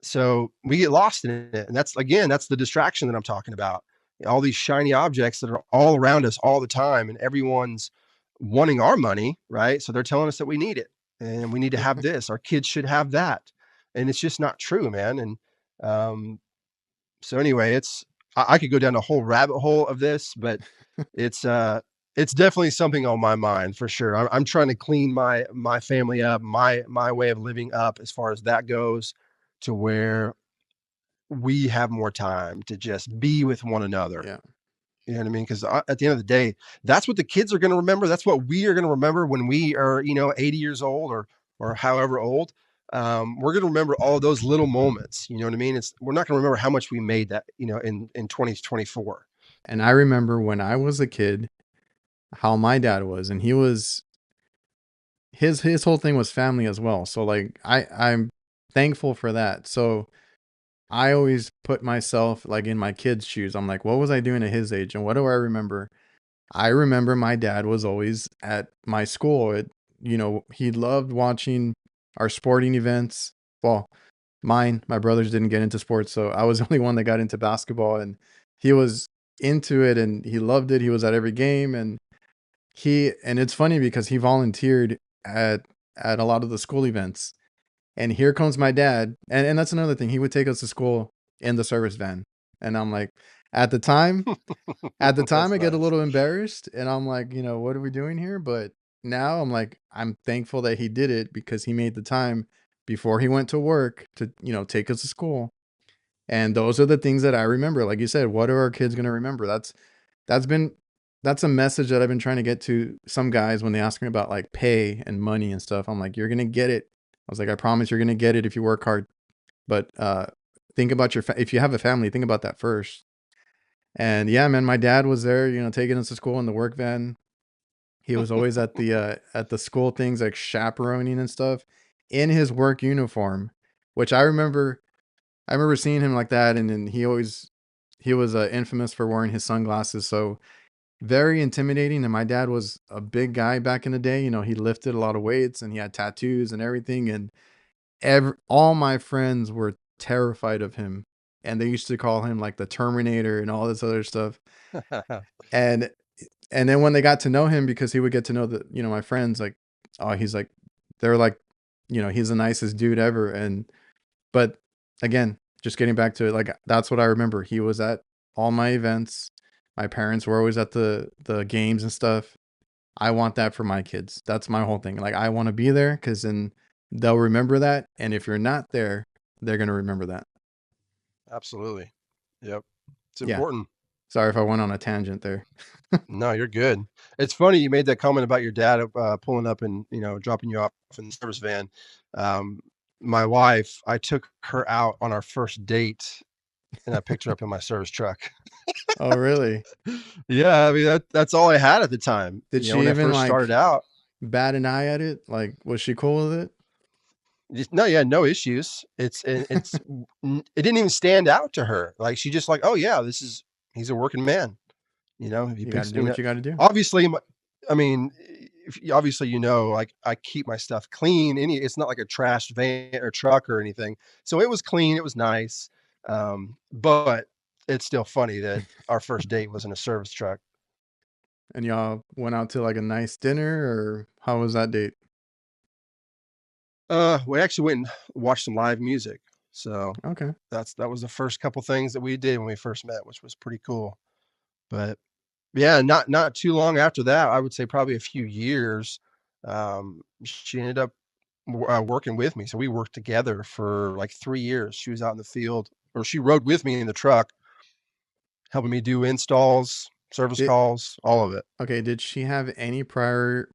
So we get lost in it. And that's, again, that's the distraction that I'm talking about. All these shiny objects that are all around us all the time, and everyone's wanting our money, right? So they're telling us that we need it and we need to have this. Our kids should have that. And it's just not true, man. And um, so anyway, I could go down a whole rabbit hole of this, but it's uh it's definitely something on my mind for sure. I'm trying to clean my family up, my way of living up as far as that goes, to where we have more time to just be with one another. Yeah. You know what I mean? Because at the end of the day, that's what the kids are going to remember. That's what we are going to remember when we are, 80 years old or however old. We're going to remember all of those little moments. You know what I mean? We're not going to remember how much we made that, in 2024. And I remember when I was a kid, how my dad was, and he was his whole thing was family as well. So like I'm thankful for that. So I always put myself like in my kid's shoes. I'm like, what was I doing at his age? And what do I remember? I remember my dad was always at my school. He loved watching our sporting events. Well, my brothers didn't get into sports, so I was the only one that got into basketball, and he was into it and he loved it. He was at every game, and it's funny because he volunteered at a lot of the school events. And here comes my dad. And that's another thing. He would take us to school in the service van. And I'm like, at the time, at the time That's I get a nice. little embarrassed and I'm like, what are we doing here? But now I'm like, I'm thankful that he did it because he made the time before he went to work to, take us to school. And those are the things that I remember. Like you said, what are our kids going to remember? That's been that's a message that I've been trying to get to some guys when they ask me about like pay and money and stuff. I'm like, you're gonna get it. I was like, I promise you're gonna get it if you work hard. But think about if you have a family, think about that first. And yeah, man, my dad was there, taking us to school in the work van. He was always at the school things like chaperoning and stuff in his work uniform, which I remember. I remember seeing him like that, and then he was infamous for wearing his sunglasses. So very intimidating. And my dad was a big guy back in the day. He lifted a lot of weights and he had tattoos and everything. And all my friends were terrified of him. And they used to call him like the Terminator and all this other stuff. And and then when they got to know him, because he would get to know my friends, like, oh, he's like, they're like, he's the nicest dude ever. But again, just getting back to it, like that's what I remember. He was at all my events. My parents were always at the games and stuff. I want that for my kids. That's my whole thing. Like I want to be there because then they'll remember that. And if you're not there, they're gonna remember that. Absolutely. Yep. It's Yeah. important. Sorry if I went on a tangent there. No, you're good. It's funny you made that comment about your dad pulling up and dropping you off in the service van. Um, my wife, I took her out on our first date, and I picked her up in my service truck. Oh, really? Yeah, I mean that's all I had at the time. Did When she I even first started like out, bat an eye at it? Like, was she cool with it? no, yeah, no issues. It didn't even stand out to her. Like she just like, oh yeah, he's a working man. He You got to picks, do what you got to do. obviously, I mean, obviously, like I keep my stuff clean. It's not like a trash van or truck or anything. So it was clean. It was nice. But it's still funny that our first date was in a service truck. And y'all went out to like a nice dinner, or how was that date? We actually went and watched some live music. So Okay. that was the first couple things that we did when we first met, which was pretty cool. But yeah, not too long after that, I would say probably a few years, she ended up working with me. So we worked together for like 3 years. She was out in the field, or she rode with me in the truck, helping me do installs, service Did calls, all of it. Okay, did she have any prior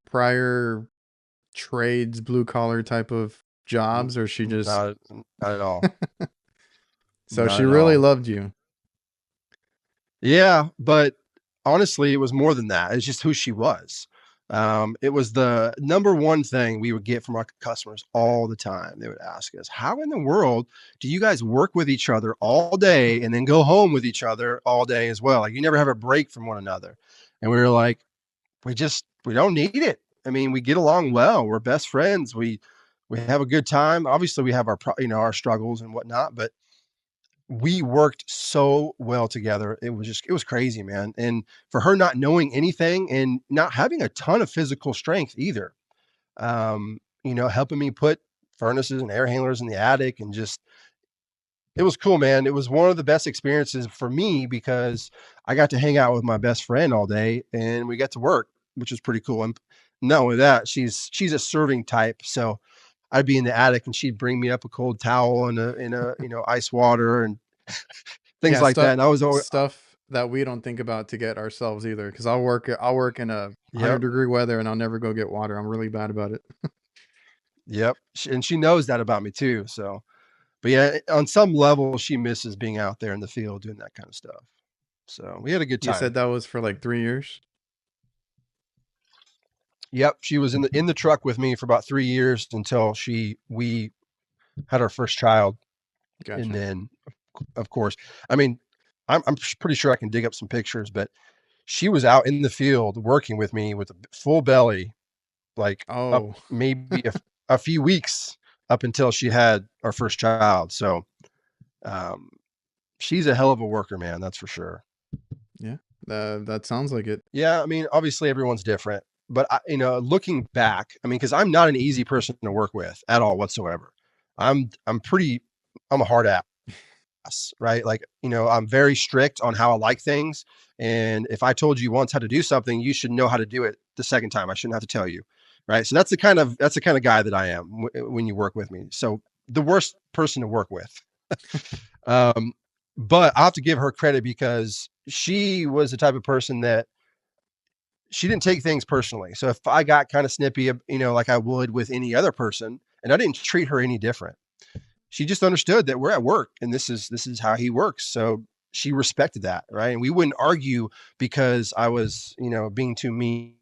trades, blue collar type of N- jobs, or she just not at all. so Not she at really all. loved you? Yeah, but honestly, it was more than that. It's just who she was. It was the number one thing we would get from our customers all the time. They would ask us, "How in the world do you guys work with each other all day and then go home with each other all day as well? Like you never have a break from one another." And we were like, we don't need it. I mean, we get along well. We're best friends. We have a good time. Obviously, we have our our struggles and whatnot, but we worked so well together. It was crazy, man. And for her not knowing anything and not having a ton of physical strength either, helping me put furnaces and air handlers in the attic and just it was cool, man. It was one of the best experiences for me because I got to hang out with my best friend all day and we got to work, which was pretty cool. And not only that, she's a serving type. So I'd be in the attic and she'd bring me up a cold towel and a ice water and things Yeah, like that. And I was always stuff that we don't think about to get ourselves either. Because I'll work in a yep, 100-degree weather and I'll never go get water. I'm really bad about it. yep. And she knows that about me too. So, but yeah, on some level, she misses being out there in the field doing that kind of stuff. So we had a good You time. said that was for like 3 years. Yep, she was in the truck with me for about 3 years until we had our first child, and Gotcha. then, of course, I mean, I'm pretty sure I can dig up some pictures, but she was out in the field working with me with a full belly, like, up Oh, maybe a few weeks up until she had our first child, so, um, she's a hell of a worker, man, that's for sure. yeah. That sounds like it. Yeah, I mean, obviously everyone's different, but looking back, I mean, because I'm not an easy person to work with at all whatsoever. I'm pretty, I'm a hard ass, right? Like, I'm very strict on how I like things, and if I told you once how to do something, you should know how to do it the second time. I shouldn't have to tell you, right? So that's the kind of guy that I am when you work with me. So the worst person to work with. Um, but I have to give her credit because she was the type of person that she didn't take things personally. So if I got kind of snippy, like I would with any other person, and I didn't treat her any different. She just understood that we're at work and this is how he works. So she respected that, right? And we wouldn't argue because I was, being too mean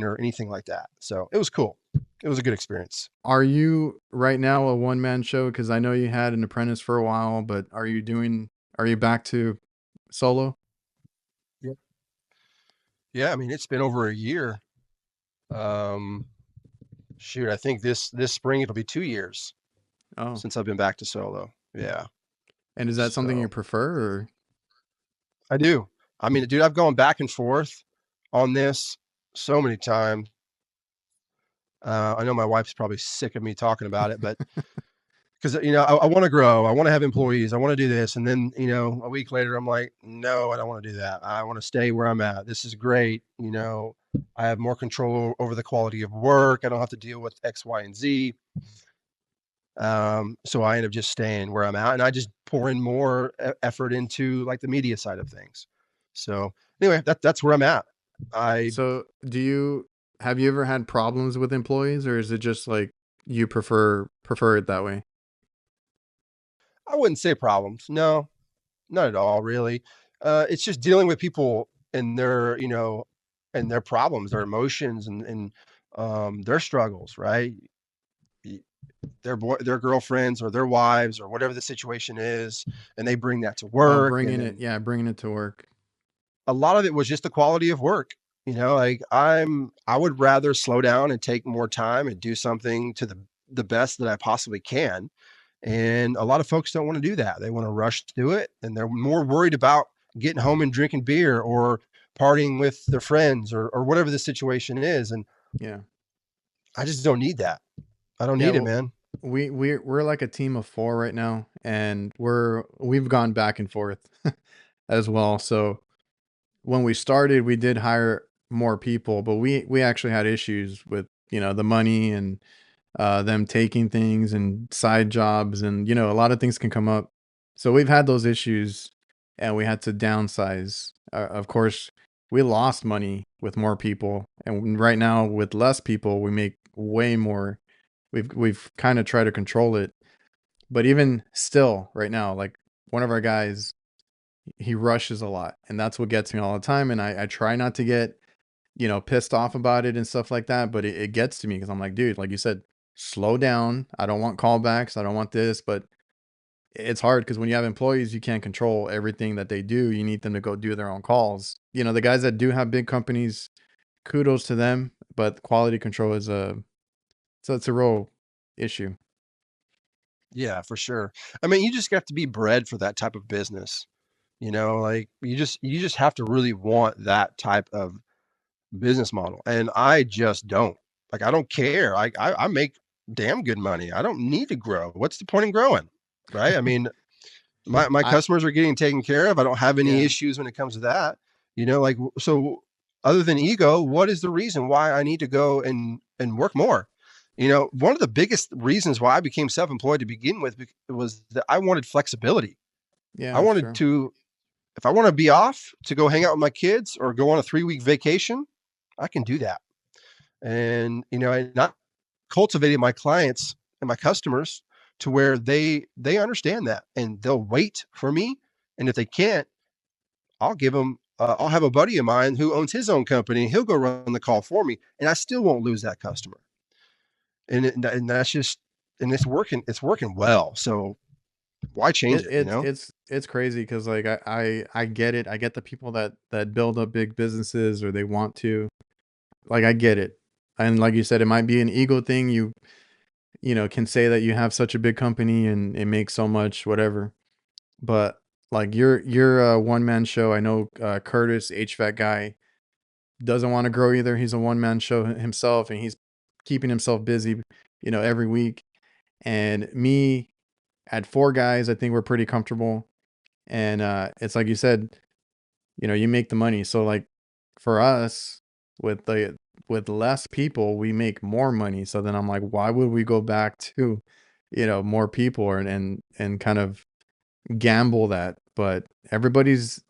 or anything like that. So it was cool. It was a good experience. Are you right now a one-man show? Because I know you had an apprentice for a while, but are you back to solo? Yeah. Yeah, I mean, it's been over a year. Um, Shoot, I think this spring it'll be 2 years Oh, since I've been back to solo. Yeah. and is that something you So prefer or? I do. I mean, dude, I've gone back and forth on this so many times. I know my wife's probably sick of me talking about it, but because I want to grow, I want to have employees, I want to do this, and then a week later, I'm like, no, I don't want to do that. I want to stay where I'm at. This is great. I have more control over the quality of work. I don't have to deal with X, Y, and Z. So I end up just staying where I'm at, and I just pour in more effort into like the media side of things. So anyway, that's where I'm at. I So, have you ever had problems with employees, or is it just like you prefer it that way? I wouldn't say problems. No, not at all, really. It's just dealing with people and their problems, their emotions, and their struggles, right? Y- their girlfriends or their wives or whatever the situation is, and they bring that to Oh, work, and then bringing it to work. a lot of it was just the quality of work. Like I would rather slow down and take more time and do something to the best that I possibly can. And a lot of folks don't want to do that. They want to rush through it and they're more worried about getting home and drinking beer or partying with their friends or whatever the situation is. And Yeah. I just don't need that. I don't Yeah, need it, well, man. we're like a team of 4 right now, and we've gone back and forth as well. So, when we started, we did hire more people, but we actually had issues with, the money and them taking things and side jobs, and a lot of things can come up. So we've had those issues, and we had to downsize. Of course, we lost money with more people, and right now with less people, we make way more. We've kind of tried to control it, but even still, right now, like one of our guys, he rushes a lot, and that's what gets me all the time. And I try not to get pissed off about it and stuff like that. But it gets to me because I'm like, dude, like you said, slow down. I don't want callbacks. I don't want this. But it's hard because when you have employees, you can't control everything that they do. You need them to go do their own calls. The guys that do have big companies, kudos to them. But quality control is so it's a real issue. Yeah, for sure. I mean, you just have to be bred for that type of business. Like you just have to really want that type of business model. And I just don't. Like I don't care. I make damn good money. I don't need to grow. What's the point in growing? Right? I mean, my I customers are getting taken care of. I don't have any Yeah. issues when it comes to that. Like so other than ego, what is the reason why I need to go and work more? One of the biggest reasons why I became self-employed to begin with was that I wanted flexibility. Yeah, I that's wanted true. to if I want to be off to go hang out with my kids or go on a 3-week vacation, I can do that. And I not cultivated my clients and my customers to where they understand that and they'll wait for me. And if they can't, I'll give them. I'll have a buddy of mine who owns his own company. He'll go run the call for me, and I still won't lose that customer. And that's just and it's working. It's working well. So why change It, it? it's it's it's crazy because like I get it. I get the people that build up big businesses or they want to. Like I get it. And like you said, it might be an ego thing. You can say that you have such a big company and it makes so much, whatever. But like you're a one man show. I know Curtis, HVAC guy, doesn't want to grow either. He's a one man show himself, and he's keeping himself busy, every week. And me at 4 guys, I think we're pretty comfortable. And it's like you said, you make the money. So like for us, with the with less people, we make more money. So then I'm like, why would we go back to, more people and kind of gamble that? But everybody's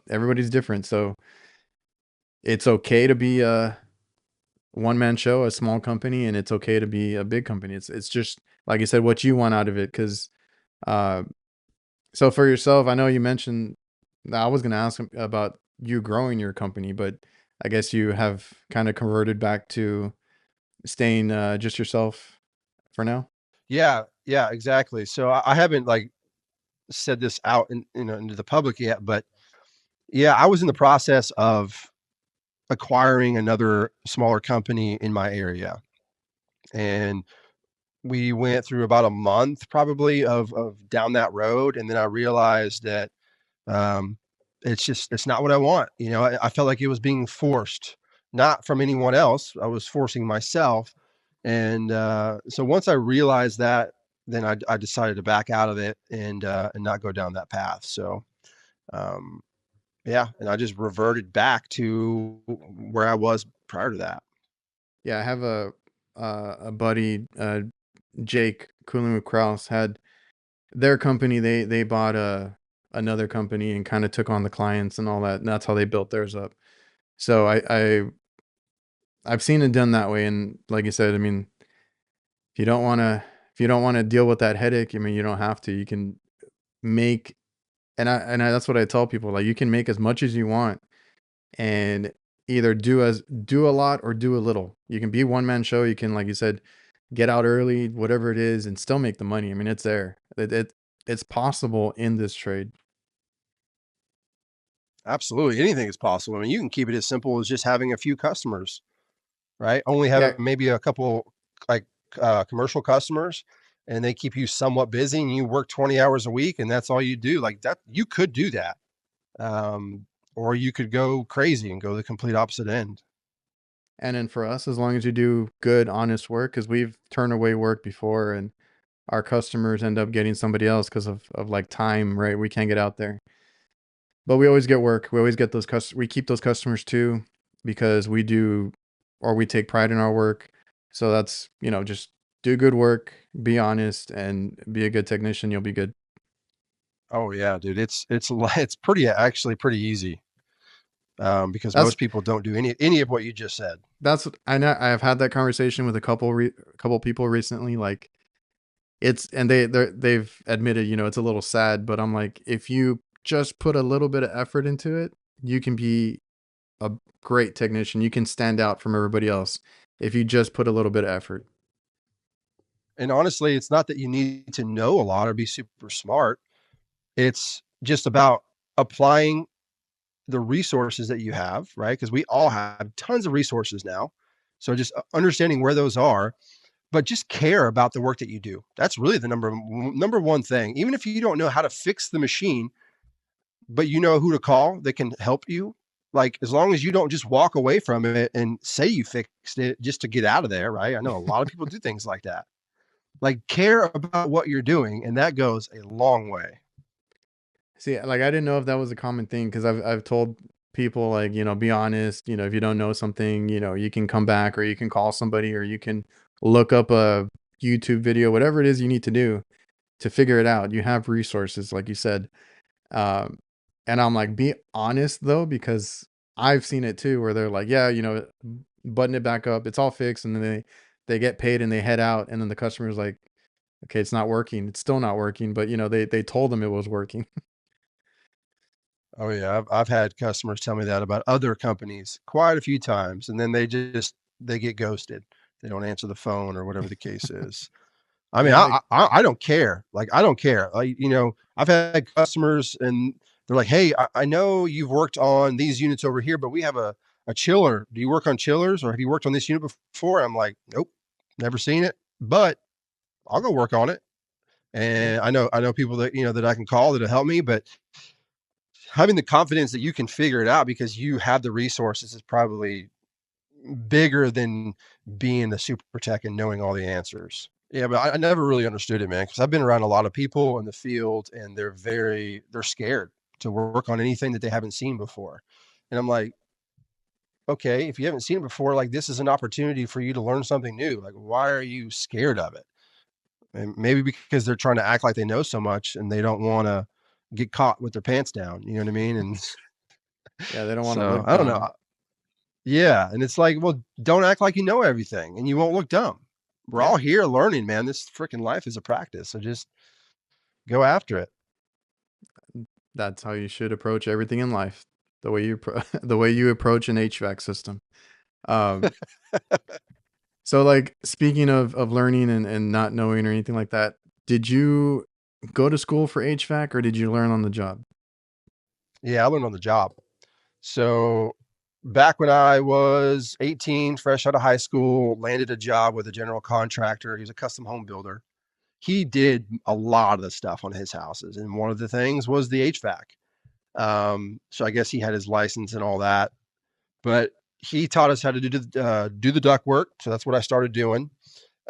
different. So it's okay to be a one man show, a small company, and it's okay to be a big company. It's just like you said, what you want out of it. Because uh, so for yourself, I know you mentioned. I was going to ask about you growing your company, but I guess you have kind of converted back to staying just yourself for now. Yeah, exactly. So I haven't like said this out into the public yet, but yeah, I was in the process of acquiring another smaller company in my area. And we went through about a month probably of down that road. And then I realized that um, it's not what I want. I felt like it was being forced, not from anyone else. I was forcing myself. And so once I realized that, then I decided to back out of it and not go down that path. So um, yeah, and I just reverted back to where I was prior to that. Yeah, I have a buddy, Jake Cooling with Kraus, had their company. They bought another company and kind of took on the clients and all that. And that's how they built theirs up. So I've seen it done that way. And like you said, I mean, if you don't want to if you don't want to deal with that headache, I mean, you don't have to. You can make and I that's what I tell people. Like you can make as much as you want and either do a lot or do a little. You can be one man show. You can, like you said, get out early, whatever it is, and still make the money. I mean, it's there. It's possible in this trade. Absolutely, anything is possible. I mean, you can keep it as simple as just having a few customers, right? Only Yeah, having maybe a couple like commercial customers, and they keep you somewhat busy, and you work 20 hours a week, and that's all you do. Like that, you could do that, um, or you could go crazy and go the complete opposite end. and then for us, as long as you do good, honest work, because we've turned away work before, and our customers end up getting somebody else because of like time, right? We can't get out there. But we always get work. We always get those we keep those customers too because we do or we take pride in our work. So that's, just do good work, be honest, and be a good technician. You'll be good. Oh yeah, dude, it's pretty actually pretty easy because That's most people don't do any of what you just said. I know I've had that conversation with a couple people recently. Like it's and they've admitted, it's a little sad, but I'm like, if you just put a little bit of effort into it, you can be a great technician. You can stand out from everybody else if you just put a little bit of effort. And honestly, it's not that you need to know a lot or be super smart. It's just about applying the resources that you have, right? Because we all have tons of resources now. So just understanding where those are, but just care about the work that you do. That's really the number one thing. Even if you don't know how to fix the machine, but you know who to call that can help you. Like, as long as you don't just walk away from it and say you fixed it just to get out of there, right? I know a lot of people do things like that. Like, care about what you're doing, and that goes a long way. See, like I didn't know if that was a common thing because I've told people like, be honest, if you don't know something, you can come back or you can call somebody or you can look up a YouTube video, whatever it is you need to do to figure it out. You have resources, like you said. Um, and I'm like, be honest though, because I've seen it too, where they're like, yeah, button it back up, it's all fixed, and then they get paid and they head out, and then the customer's like, okay, it's not working, it's still not working, but they told them it was working. Oh yeah, I've had customers tell me that about other companies quite a few times, and then they get ghosted. They don't answer the phone or whatever the case is. I mean, Yeah, like I don't care. Like, I don't care. Like, I've had customers and they're like, "Hey, I know you've worked on these units over here, but we have a chiller. Do you work on chillers, or have you worked on this unit before?" I'm like, "Nope, never seen it, but I'll go work on it." yeah, And I know people that that I can call that'll help me, but having the confidence that you can figure it out because you have the resources is probably bigger than being the super tech and knowing all the answers. Yeah, but I never really understood it, man, because I've been around a lot of people in the field and they're scared to work on anything that they haven't seen before. And I'm like, okay, if you haven't seen it before, like, this is an opportunity for you to learn something new. Like, why are you scared of it? And maybe because they're trying to act like they know so much and they don't want to get caught with their pants down. You know what I mean? And yeah, they don't want to so look I don't know. dumb. Yeah, and it's like, well, don't act like you know everything, and you won't look dumb. We're Yeah, all here learning, man. This freaking life is a practice, so just go after it. that's how you should approach everything in life. The way the way you approach an HVAC system. Um, so like speaking of learning and not knowing or anything like that, did you go to school for HVAC or did you learn on the job? Yeah, I learned on the job. So back when I was 18, fresh out of high school, landed a job with a general contractor. He was a custom home builder. He did a lot of the stuff on his houses, and one of the things was the HVAC. So I guess he had his license and all that, but he taught us how to do the duct work. So that's what I started doing.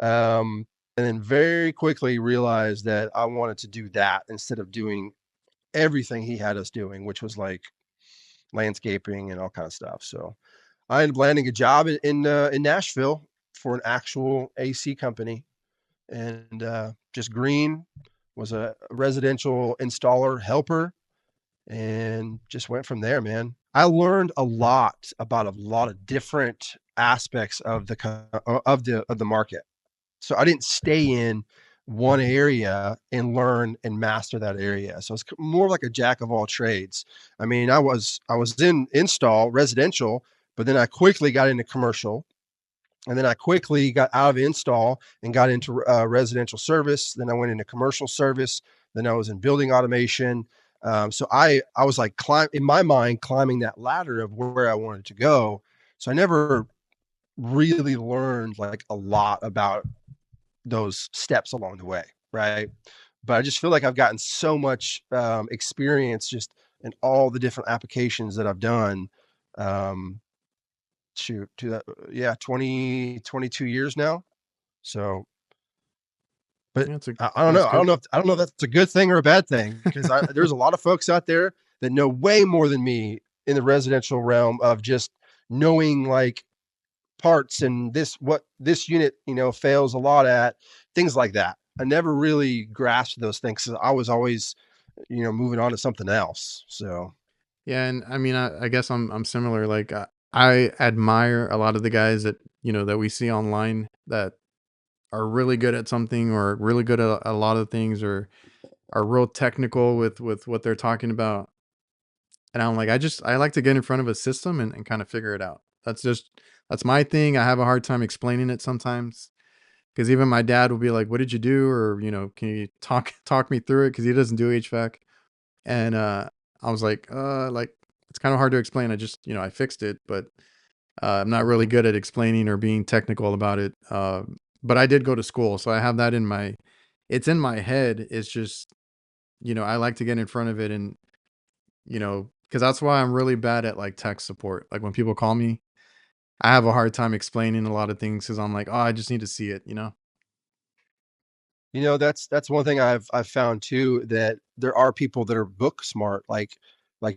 And then very quickly realized that I wanted to do that instead of doing everything he had us doing, which was like landscaping and all kind of stuff. So I ended up landing a job in Nashville for an actual AC company, and just green was a residential installer helper, and just went from there, man. I learned a lot about a lot of different aspects of the market. So I didn't stay in one area and learn and master that area. So it's more like a jack of all trades. I mean, I was in install residential, but then I quickly got into commercial, and then I quickly got out of install and got into residential service. Then I went into commercial service. Then I was in building automation. So I was like in my mind climbing that ladder of where I wanted to go. So I never really learned like a lot about those steps along the way, right? But I just feel like I've gotten so much experience just in all the different applications that I've done. Um, to that, yeah, 22 years now. So, but Yeah, it's a I don't that's know. I don't good. know. I don't know if that's a good thing or a bad thing, because there's a lot of folks out there that know way more than me in the residential realm of just knowing like parts and what this unit fails a lot at, things like that. I never really grasped those things 'cause I was always moving on to something else. So Yeah, and I mean, I guess I'm similar. Like, I admire a lot of the guys that that we see online that are really good at something or really good at a lot of things or are real technical with what they're talking about. And I'm like, I like to get in front of a system and kind of figure it out. That's my thing. I have a hard time explaining it sometimes because even my dad will be like, "What did you do?" Or can you talk me through it? Because he doesn't do HVAC. And I was like it's kind of hard to explain. I just I fixed it, but I'm not really good at explaining or being technical about it. but I did go to school, so I have that in my. It's in my head. It's just I like to get in front of it and because that's why I'm really bad at like tech support. Like when people call me, I have a hard time explaining a lot of things because I'm like, oh, I just need to see it. That's one thing I've found too, that there are people that are book smart, like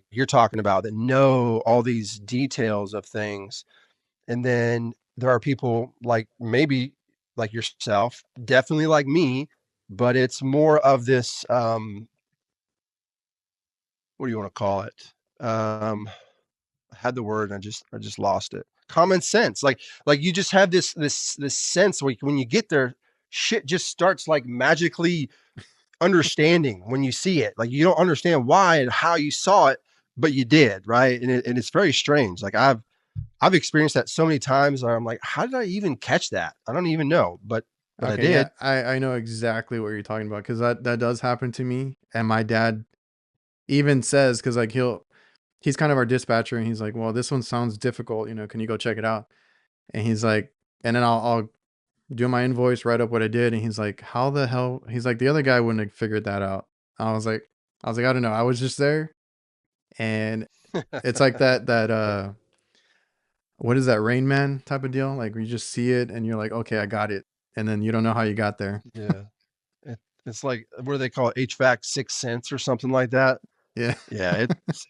you're talking about, that know all these details of things. And then there are people like maybe like yourself, definitely like me, but it's more of this what do you want to call it? I had the word and I just lost it. Common sense. Like you just have this sense where when you get there, shit just starts like magically understanding when you see it. Like you don't understand why and how you saw it, but you did, right? And it's very strange. Like I've experienced that so many times where I'm like, how did I even catch that? I don't even know, but I Okay, yeah, did. I know exactly what you're talking about because that does happen to me, and my dad even says because like he's kind of our dispatcher, and he's like, well, this one sounds difficult, can you go check it out? And he's like, and then I'll do my invoice, write up what I did, and he's like, how the hell? He's like, the other guy wouldn't have figured that out. I was like, I don't know, I was just there, and it's like that what is that, Rain Man type of deal? Like you just see it and you're like, okay, I got it, and then you don't know how you got there. Yeah. It's like, what do they call it? HVAC 6 cents or something like that. Yeah. Yeah,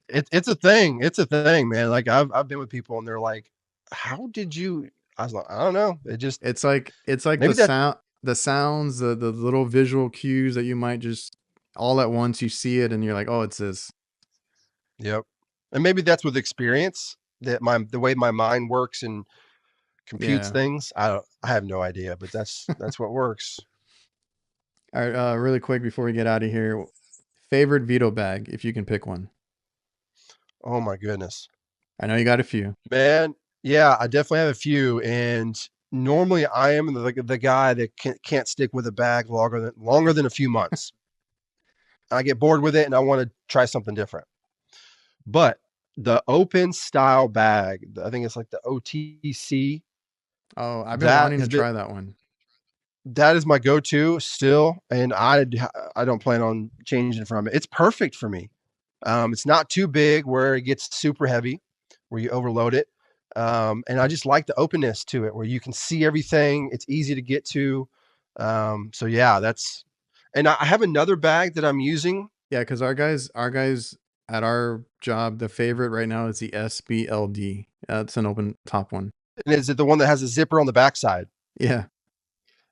it's a thing. It's a thing, man. Like I've been with people and they're like, "How did you?" I was like, "I don't know. It just It's like maybe that." the sounds, the little visual cues that you might just all at once you see it and you're like, oh, it's this. Yep, and maybe that's with experience, that the way my mind works and computes Yeah. things. I have no idea, but that's what works. All right, really quick before we get out of here, favorite veto bag if you can pick one. Oh my goodness, I know you got a few. man. Yeah, I definitely have a few, and normally I am the guy that can't stick with a bag longer than a few months. I get bored with it and I want to try something different. But the open style bag, I think it's like the OTC, Oh, I've been that wanting has to been try that one. that is my go-to still, and I don't plan on changing from it. It's perfect for me. It's not too big where it gets super heavy, where you overload it. And I just like the openness to it, where you can see everything. It's easy to get to. So yeah, and I have another bag that I'm using. Yeah, because our guys at our job, the favorite right now is the SBLD. It's an open top one. And is it the one that has a zipper on the backside? Yeah.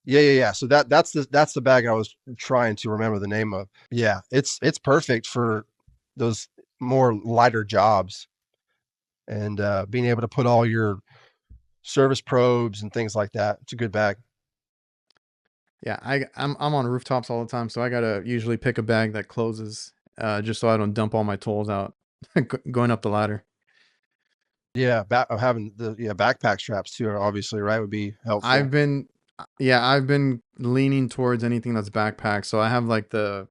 Yeah. So that's the bag I was trying to remember the name of. Yeah, it's perfect for those more lighter jobs, and being able to put all your service probes and things like that. It's a good bag. Yeah, I'm on rooftops all the time, so I gotta usually pick a bag that closes, just so I don't dump all my tools out going up the ladder. Yeah, having the backpack straps too, are obviously right, would be I've helpful. been, yeah, I've been leaning towards anything that's backpack. So I have like the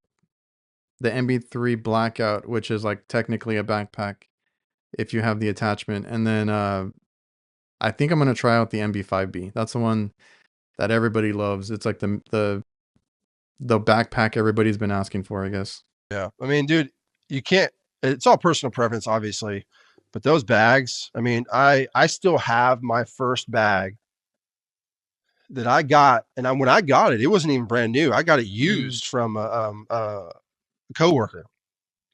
MB3 Blackout, which is like technically a backpack if you have the attachment, and then I think I'm gonna try out the MB5B. That's the one that everybody loves. It's like the backpack everybody's been asking for, I guess. Yeah, I mean, dude, you can't. It's all personal preference, obviously, but those bags. I mean, I still have my first bag that I got, and when I got it, it wasn't even brand new. I got it Mm. used from a coworker,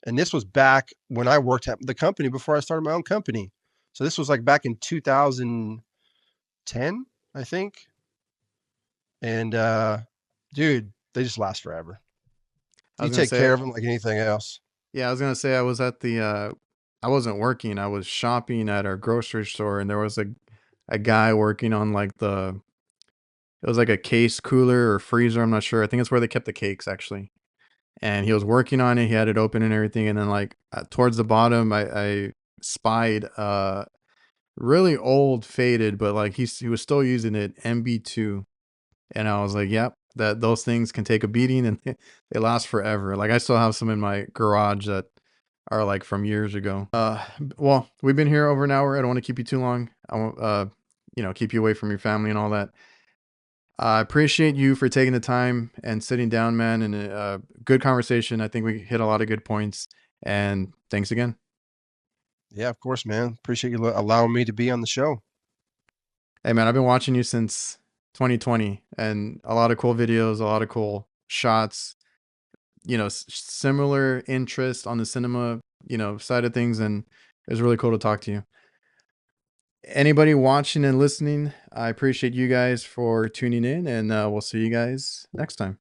and this was back when I worked at the company before I started my own company. So this was like back in 2010, I think. And dude, they just last forever. I You was gonna take say, care of them like anything else. yeah, I was gonna say I was at I wasn't working. I was shopping at our grocery store, and there was a guy working on like it was like a case cooler or freezer. I'm not sure. I think it's where they kept the cakes actually. And he was working on it. He had it open and everything. And then like towards the bottom, I spied really old, faded, but like he was still using it MB2, and I was like, yep, that those things can take a beating and they last forever. Like I still have some in my garage that are like from years ago. Well, we've been here over an hour. I don't want to keep you too long. I won't keep you away from your family and all that. I appreciate you for taking the time and sitting down, man, and a good conversation. I think we hit a lot of good points. And thanks again. Yeah, of course, man. Appreciate you allowing me to be on the show. Hey, man, I've been watching you since 2020, and a lot of cool videos, a lot of cool shots. Similar interest on the cinema, side of things, and it was really cool to talk to you. Anybody watching and listening, I appreciate you guys for tuning in, and we'll see you guys next time.